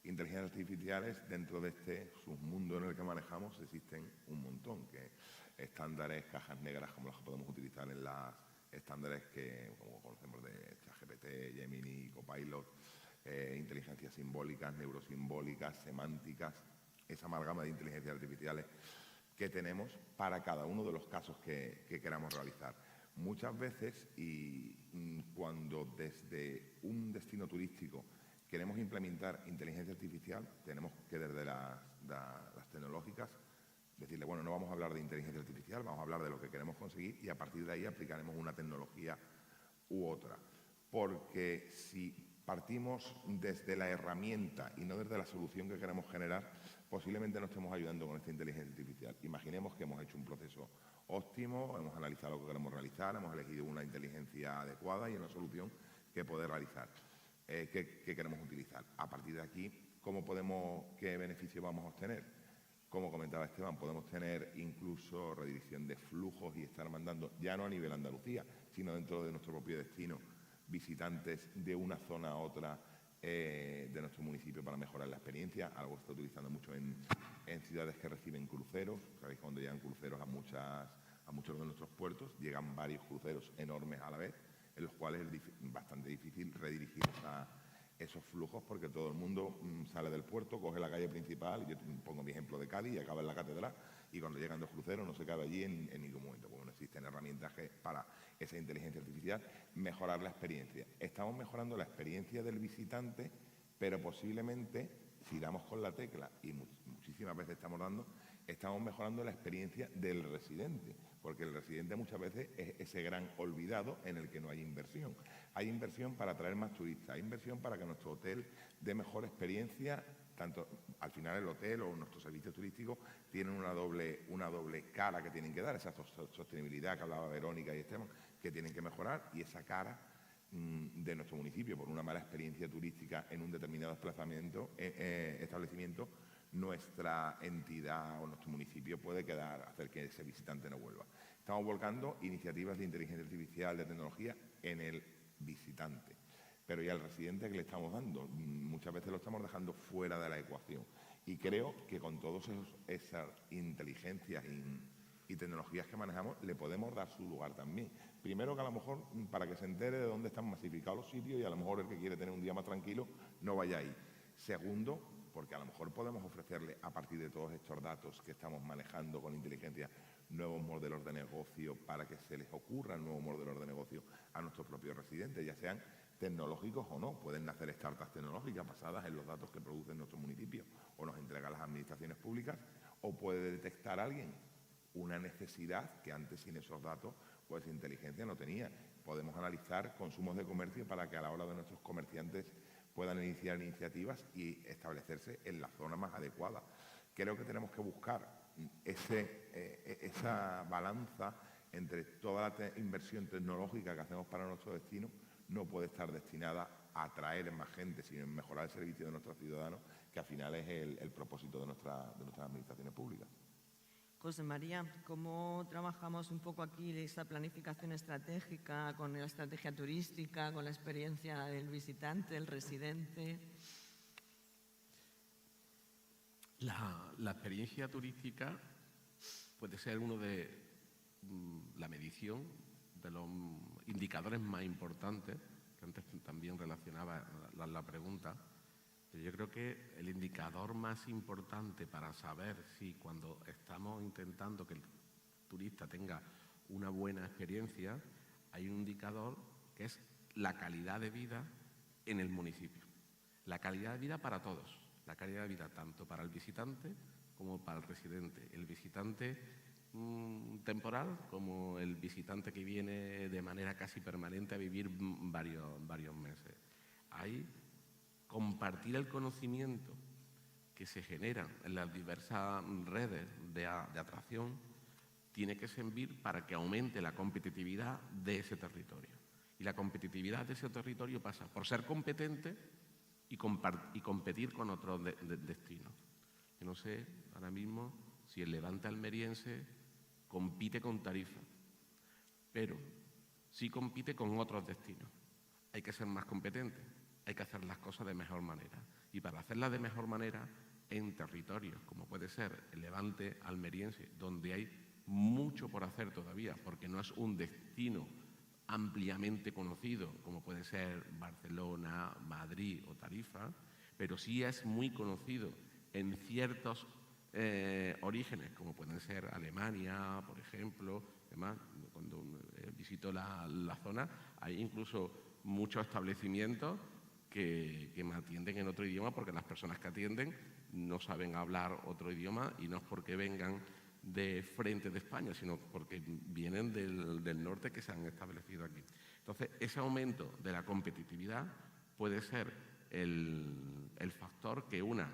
Inteligencias artificiales, dentro de este submundo en el que manejamos, existen un montón, que estándares, cajas negras, como las que podemos utilizar en las estándares que como conocemos de ChatGPT, Gemini, Copilot, inteligencias simbólicas, neurosimbólicas, semánticas, esa amalgama de inteligencias artificiales que tenemos para cada uno de los casos que queramos realizar. Muchas veces, y cuando desde un destino turístico queremos implementar inteligencia artificial, tenemos que desde las tecnológicas decirle, bueno, no vamos a hablar de inteligencia artificial, vamos a hablar de lo que queremos conseguir y a partir de ahí aplicaremos una tecnología u otra. Porque si partimos desde la herramienta y no desde la solución que queremos generar, posiblemente no estemos ayudando con esta inteligencia artificial. Imaginemos que hemos hecho un proceso óptimo, hemos analizado lo que queremos realizar, hemos elegido una inteligencia adecuada y una solución que poder realizar, que queremos utilizar. A partir de aquí, ¿qué beneficio vamos a obtener? Como comentaba Esteban, podemos tener incluso redirección de flujos y estar mandando, ya no a nivel Andalucía, sino dentro de nuestro propio destino, visitantes de una zona a otra de nuestro municipio para mejorar la experiencia. Algo que está utilizando mucho en ciudades que reciben cruceros. Sabéis que cuando llegan cruceros a muchos de nuestros puertos, llegan varios cruceros enormes a la vez, en los cuales es bastante difícil redirigir esos flujos porque todo el mundo sale del puerto, coge la calle principal, yo pongo mi ejemplo de Cádiz y acaba en la catedral, y cuando llegan los cruceros no se cabe allí en ningún momento. Como no existen herramientas para esa inteligencia artificial, mejorar la experiencia. Estamos mejorando la experiencia del visitante, pero posiblemente, si damos con la tecla, y muchísimas veces estamos mejorando la experiencia del residente, porque el residente muchas veces es ese gran olvidado en el que no hay inversión. Hay inversión para atraer más turistas, hay inversión para que nuestro hotel dé mejor experiencia, tanto al final el hotel o nuestros servicios turísticos tienen una doble cara que tienen que dar, esa sostenibilidad que hablaba Verónica y Esteban, que tienen que mejorar, y esa cara de nuestro municipio por una mala experiencia turística en un determinado establecimiento, nuestra entidad o nuestro municipio puede hacer que ese visitante no vuelva. Estamos volcando iniciativas de inteligencia artificial, de tecnología en el visitante, pero ¿y al residente que le estamos dando? Muchas veces lo estamos dejando fuera de la ecuación, y creo que con todas esas inteligencias y tecnologías que manejamos le podemos dar su lugar también. Primero, que a lo mejor para que se entere de dónde están masificados los sitios y a lo mejor el que quiere tener un día más tranquilo no vaya ahí. Segundo, porque a lo mejor podemos ofrecerle, a partir de todos estos datos que estamos manejando con inteligencia, nuevos modelos de negocio para que se les ocurran nuevos modelos de negocio a nuestros propios residentes, ya sean tecnológicos o no. Pueden nacer startups tecnológicas basadas en los datos que producen nuestros municipios o nos entregan las administraciones públicas, o puede detectar alguien una necesidad que antes sin esos datos pues inteligencia no tenía. Podemos analizar consumos de comercio para que a la hora de nuestros comerciantes puedan iniciar iniciativas y establecerse en la zona más adecuada. Creo que tenemos que buscar esa balanza entre toda la inversión tecnológica que hacemos para nuestro destino. No puede estar destinada a atraer más gente, sino en mejorar el servicio de nuestros ciudadanos, que al final es el propósito de nuestras administraciones públicas. José María, ¿cómo trabajamos un poco aquí esa planificación estratégica con la estrategia turística, con la experiencia del visitante, del residente? La experiencia turística puede ser uno de la medición de los indicadores más importantes, que antes también relacionaba la pregunta. Pero yo creo que el indicador más importante para saber si cuando estamos intentando que el turista tenga una buena experiencia, hay un indicador que es la calidad de vida en el municipio. La calidad de vida para todos, la calidad de vida tanto para el visitante como para el residente. El visitante temporal como el visitante que viene de manera casi permanente a vivir varios meses. Hay compartir el conocimiento que se genera en las diversas redes de atracción tiene que servir para que aumente la competitividad de ese territorio. Y la competitividad de ese territorio pasa por ser competente y competir con otros destinos. Yo no sé ahora mismo si el Levante almeriense compite con Tarifa, pero sí compite con otros destinos. Hay que ser más competente. Hay que hacer las cosas de mejor manera. Y para hacerlas de mejor manera, en territorios como puede ser el Levante almeriense, donde hay mucho por hacer todavía, porque no es un destino ampliamente conocido, como puede ser Barcelona, Madrid o Tarifa, pero sí es muy conocido en ciertos orígenes, como pueden ser Alemania, por ejemplo. Además, cuando visito la zona, hay incluso muchos establecimientos que me atienden en otro idioma, porque las personas que atienden no saben hablar otro idioma, y no es porque vengan de frente de España, sino porque vienen del norte, que se han establecido aquí. Entonces, ese aumento de la competitividad puede ser el factor que una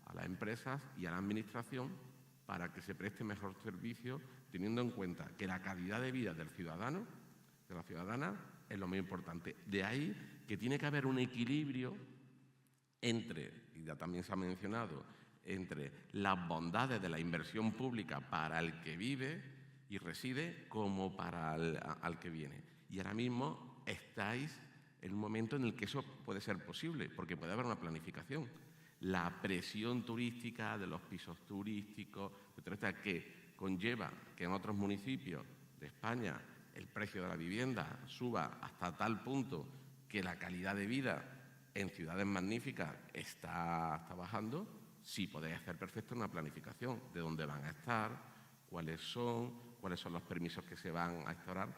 a las empresas y a la administración para que se preste mejor servicio, teniendo en cuenta que la calidad de vida del ciudadano, de la ciudadana, es lo más importante. De ahí que tiene que haber un equilibrio entre, y ya también se ha mencionado, entre las bondades de la inversión pública para el que vive y reside como para al que viene. Y ahora mismo estáis en un momento en el que eso puede ser posible, porque puede haber una planificación. La presión turística de los pisos turísticos, etcétera, que conlleva que en otros municipios de España el precio de la vivienda suba hasta tal punto que la calidad de vida en ciudades magníficas está bajando. Sí podéis hacer perfecto una planificación de dónde van a estar, cuáles son los permisos que se van a instaurar,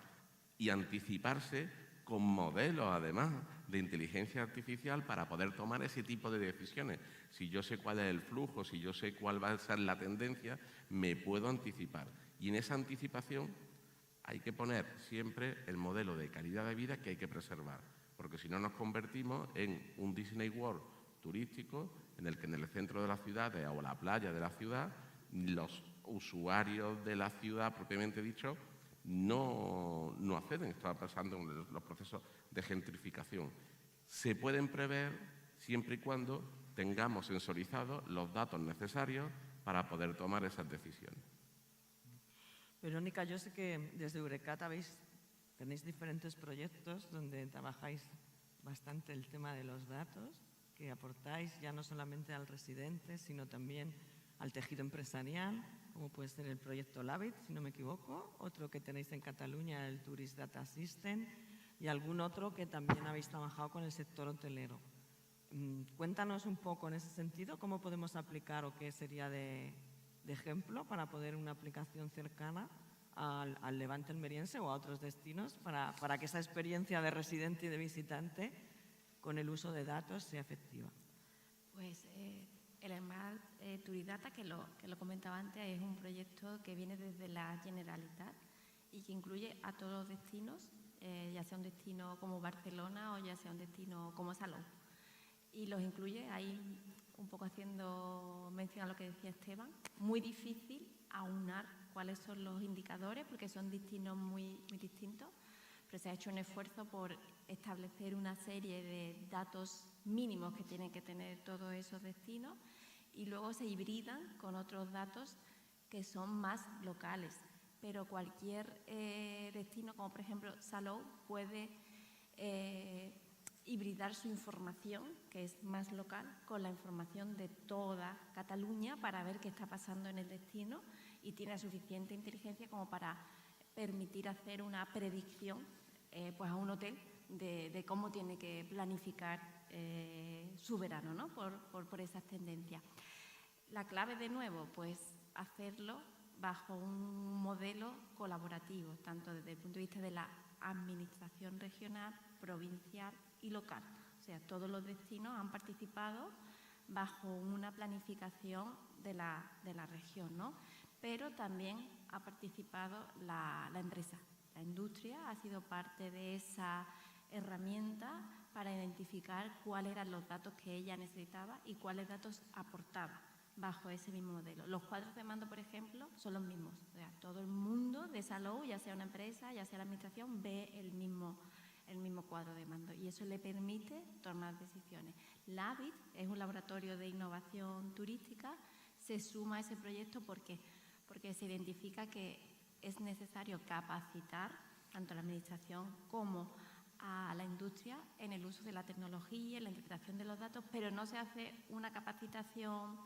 y anticiparse con modelos, además, de inteligencia artificial para poder tomar ese tipo de decisiones. Si yo sé cuál es el flujo, si yo sé cuál va a ser la tendencia, me puedo anticipar. Y en esa anticipación hay que poner siempre el modelo de calidad de vida que hay que preservar, porque si no nos convertimos en un Disney World turístico en el que en el centro de la ciudad o la playa de la ciudad los usuarios de la ciudad propiamente dicho no acceden. Está pasando en los procesos de gentrificación. Se pueden prever siempre y cuando tengamos sensorizados los datos necesarios para poder tomar esas decisiones. Verónica, yo sé que desde Eurecat tenéis diferentes proyectos donde trabajáis bastante el tema de los datos, que aportáis ya no solamente al residente, sino también al tejido empresarial, como puede ser el proyecto Labit, si no me equivoco, otro que tenéis en Cataluña, el Tourist Data System, y algún otro que también habéis trabajado con el sector hotelero. Cuéntanos un poco en ese sentido, cómo podemos aplicar o qué sería de ejemplo para poder una aplicación cercana al Levante almeriense o a otros destinos para que esa experiencia de residente y de visitante con el uso de datos sea efectiva. Pues el Smart Tourist Data, que lo comentaba antes, es un proyecto que viene desde la Generalitat y que incluye a todos los destinos, ya sea un destino como Barcelona o ya sea un destino como Salou. Y los incluye, ahí un poco haciendo mención a lo que decía Esteban, muy difícil aunar cuáles son los indicadores porque son destinos muy distintos, pero se ha hecho un esfuerzo por establecer una serie de datos mínimos que tienen que tener todos esos destinos y luego se hibridan con otros datos que son más locales. Pero cualquier destino, como por ejemplo Salou, puede hibridar su información, que es más local, con la información de toda Cataluña para ver qué está pasando en el destino y tiene suficiente inteligencia como para permitir hacer una predicción pues a un hotel de cómo tiene que planificar su verano, ¿no? por esas tendencias. La clave, de nuevo, pues hacerlo bajo un modelo colaborativo, tanto desde el punto de vista de la administración regional, provincial y local. O sea, todos los destinos han participado bajo una planificación de la región, ¿no? Pero también ha participado la empresa. La industria ha sido parte de esa herramienta para identificar cuáles eran los datos que ella necesitaba y cuáles datos aportaba bajo ese mismo modelo. Los cuadros de mando, por ejemplo, son los mismos. O sea, todo el mundo de Salou, ya sea una empresa, ya sea la administración, ve el mismo cuadro de mando y eso le permite tomar decisiones. Labit es un laboratorio de innovación turística, se suma a ese proyecto porque se identifica que es necesario capacitar tanto a la administración como a la industria en el uso de la tecnología, en la interpretación de los datos, pero no se hace una capacitación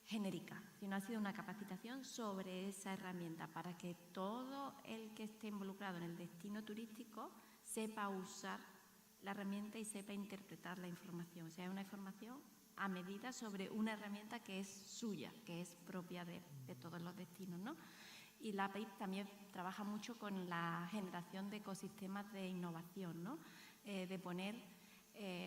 genérica, sino ha sido una capacitación sobre esa herramienta para que todo el que esté involucrado en el destino turístico sepa usar la herramienta y sepa interpretar la información. O sea, es una información a medida sobre una herramienta que es suya, que es propia de todos los destinos, ¿no? Y la API también trabaja mucho con la generación de ecosistemas de innovación, ¿no? De poner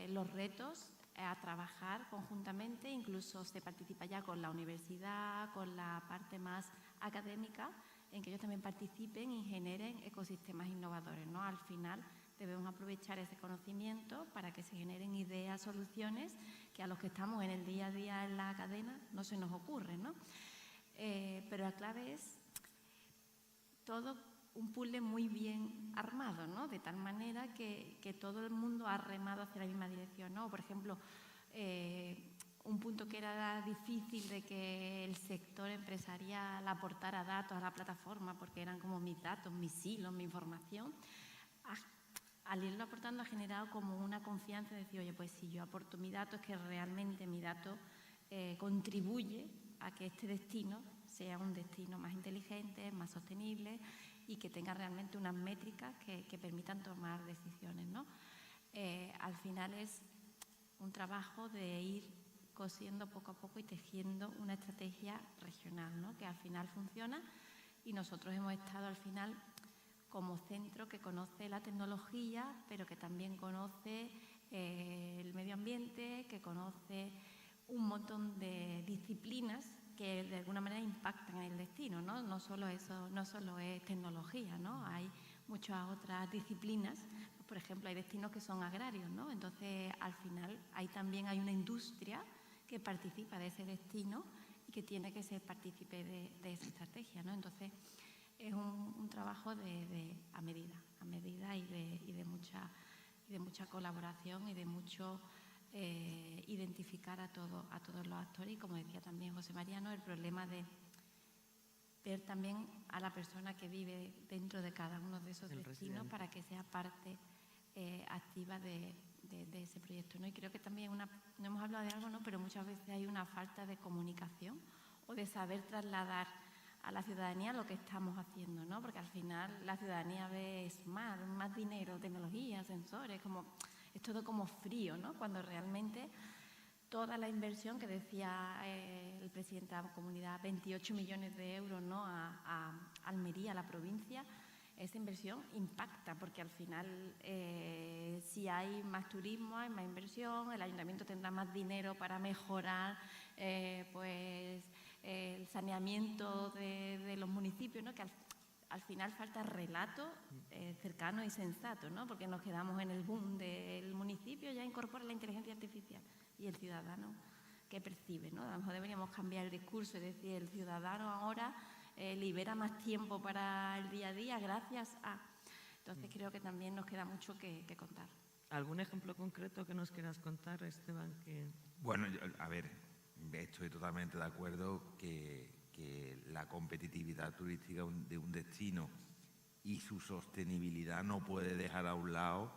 los retos a trabajar conjuntamente, incluso se participa ya con la universidad, con la parte más académica, en que ellos también participen y generen ecosistemas innovadores, ¿no? Al final debemos aprovechar ese conocimiento para que se generen ideas, soluciones que a los que estamos en el día a día en la cadena no se nos ocurren, ¿no? Pero la clave es todo un puzzle muy bien armado, ¿no? De tal manera que todo el mundo ha remado hacia la misma dirección, ¿no? Por ejemplo, un punto que era difícil de que el sector empresarial aportara datos a la plataforma, porque eran como mis datos, mis hilos, mi información, al irlo aportando ha generado como una confianza de decir, oye, pues si yo aporto mi dato, es que realmente mi dato contribuye a que este destino sea un destino más inteligente, más sostenible y que tenga realmente unas métricas que permitan tomar decisiones, ¿no? Al final es un trabajo de ir cosiendo poco a poco y tejiendo una estrategia regional, ¿no? Que al final funciona y nosotros hemos estado al final como centro que conoce la tecnología, pero que también conoce el medio ambiente, que conoce un montón de disciplinas que de alguna manera impactan en el destino, ¿no? No solo eso, no solo es tecnología, ¿no? Hay muchas otras disciplinas. Por ejemplo, hay destinos que son agrarios, ¿no? Entonces, al final, ahí también hay una industria que participa de ese destino y que tiene que ser partícipe de esa estrategia, ¿no? Entonces, es un trabajo a medida y de mucha colaboración y de mucho identificar a todos los actores y, como decía también José María, ¿no? El problema de ver también a la persona que vive dentro de cada uno de esos destinos para que sea parte activa de ese proyecto, ¿no? Y creo que también no hemos hablado de algo, ¿no? Pero muchas veces hay una falta de comunicación o de saber trasladar a la ciudadanía lo que estamos haciendo, ¿no? Porque al final la ciudadanía ve más dinero, tecnología, sensores, es todo como frío, ¿no? Cuando realmente toda la inversión que decía el presidente de la comunidad, 28 millones de euros, ¿no? a Almería, a la provincia, esa inversión impacta porque al final si hay más turismo, hay más inversión, el ayuntamiento tendrá más dinero para mejorar pues el saneamiento de los municipios, ¿no? Que al final falta relato cercano y sensato, ¿no? Porque nos quedamos en el boom del municipio, ya incorpora la inteligencia artificial y el ciudadano que percibe, ¿no? A lo mejor deberíamos cambiar el discurso y decir el ciudadano ahora libera más tiempo para el día a día gracias a... Entonces creo que también nos queda mucho que contar. ¿Algún ejemplo concreto que nos quieras contar, Esteban? Bueno, a ver, estoy totalmente de acuerdo que la competitividad turística de un destino y su sostenibilidad no puede dejar a un lado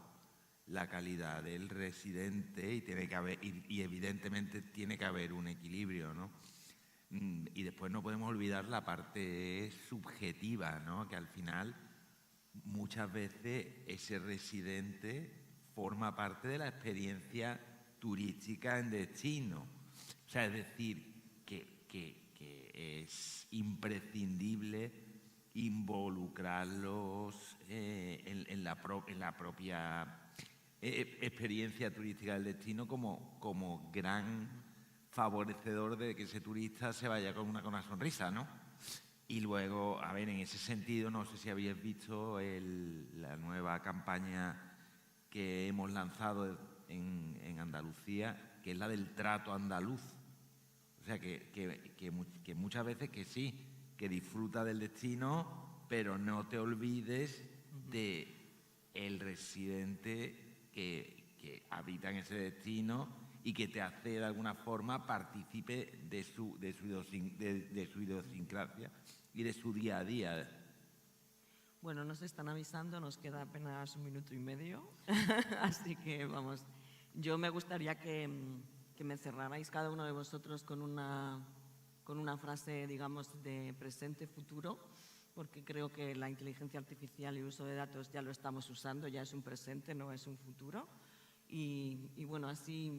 la calidad del residente y tiene que haber, y evidentemente tiene que haber un equilibrio, ¿no? Y después no podemos olvidar la parte subjetiva, ¿no? Que al final muchas veces ese residente forma parte de la experiencia turística en destino. O sea, es decir, que es imprescindible involucrarlos en la propia experiencia turística del destino como gran favorecedor de que ese turista se vaya con una sonrisa, ¿no? Y luego, a ver, en ese sentido, no sé si habéis visto la nueva campaña que hemos lanzado en Andalucía, que es la del trato andaluz. O sea, que muchas veces que sí, que disfruta del destino, pero no te olvides del residente que habita en ese destino y que te hace de alguna forma partícipe de su idiosincrasia y de su día a día. Bueno, nos están avisando, nos queda apenas 1 minuto y medio, así que vamos. Yo me gustaría que me cerrarais cada uno de vosotros con una frase, digamos, de presente-futuro, porque creo que la inteligencia artificial y uso de datos ya lo estamos usando, ya es un presente, no es un futuro. Y bueno, así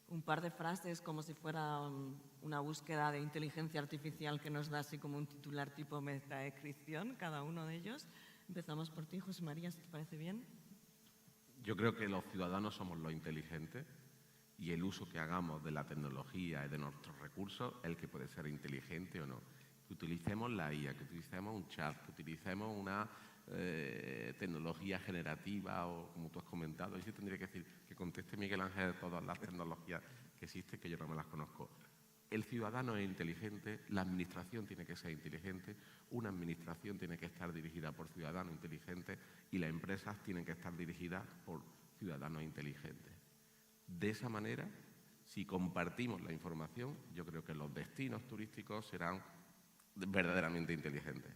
un par de frases como si fuera una búsqueda de inteligencia artificial que nos da así como un titular tipo metadescripción, cada uno de ellos. Empezamos por ti, José María, si te parece bien. Yo creo que los ciudadanos somos los inteligentes y el uso que hagamos de la tecnología y de nuestros recursos es el que puede ser inteligente o no. Que utilicemos la IA, que utilicemos un chat, que utilicemos una tecnología generativa o como tú has comentado. Yo tendría que decir que conteste Miguel Ángel de todas las tecnologías que existen, que yo no me las conozco. El ciudadano es inteligente, la administración tiene que ser inteligente, una administración tiene que estar dirigida por ciudadanos inteligentes y las empresas tienen que estar dirigidas por ciudadanos inteligentes. De esa manera, si compartimos la información, yo creo que los destinos turísticos serán verdaderamente inteligentes.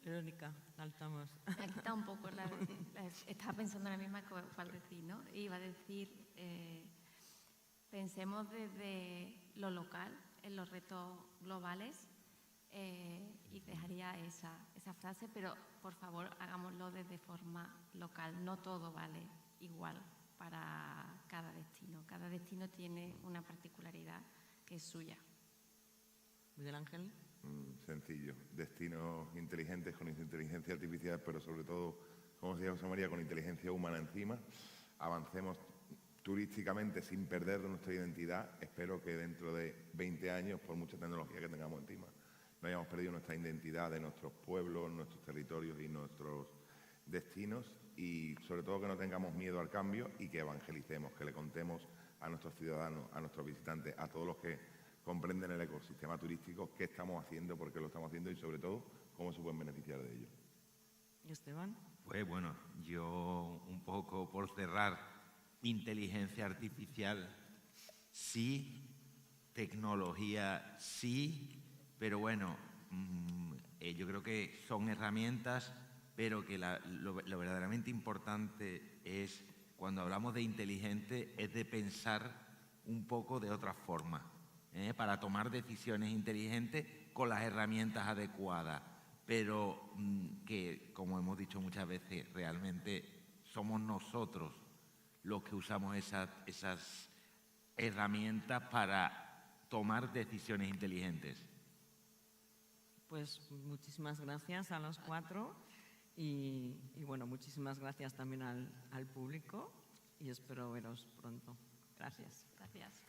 Verónica, saltamos. Aquí está un poco estaba pensando en la misma cual decir, ¿no? Iba a decir, pensemos desde lo local, en los retos globales, y dejaría esa frase, pero por favor hagámoslo desde forma local. No todo vale igual para cada destino. Cada destino tiene una particularidad que es suya. Miguel Ángel. Sencillo, destinos inteligentes con inteligencia artificial, pero sobre todo, como decía José María, con inteligencia humana encima. Avancemos turísticamente sin perder nuestra identidad. Espero que dentro de 20 años, por mucha tecnología que tengamos encima, no hayamos perdido nuestra identidad de nuestros pueblos, nuestros territorios y nuestros destinos, y sobre todo que no tengamos miedo al cambio y que evangelicemos, que le contemos a nuestros ciudadanos, a nuestros visitantes, a todos los que comprenden el ecosistema turístico, qué estamos haciendo, por qué lo estamos haciendo y sobre todo cómo se pueden beneficiar de ello. ¿Y Esteban? Pues bueno, yo un poco por cerrar, inteligencia artificial sí, tecnología sí, pero bueno, yo creo que son herramientas, pero que lo verdaderamente importante es, cuando hablamos de inteligente, es de pensar un poco de otra forma, para tomar decisiones inteligentes con las herramientas adecuadas, pero que, como hemos dicho muchas veces, realmente somos nosotros los que usamos esas herramientas para tomar decisiones inteligentes. Pues muchísimas gracias a los cuatro y bueno, muchísimas gracias también al público y espero veros pronto. Gracias. Gracias.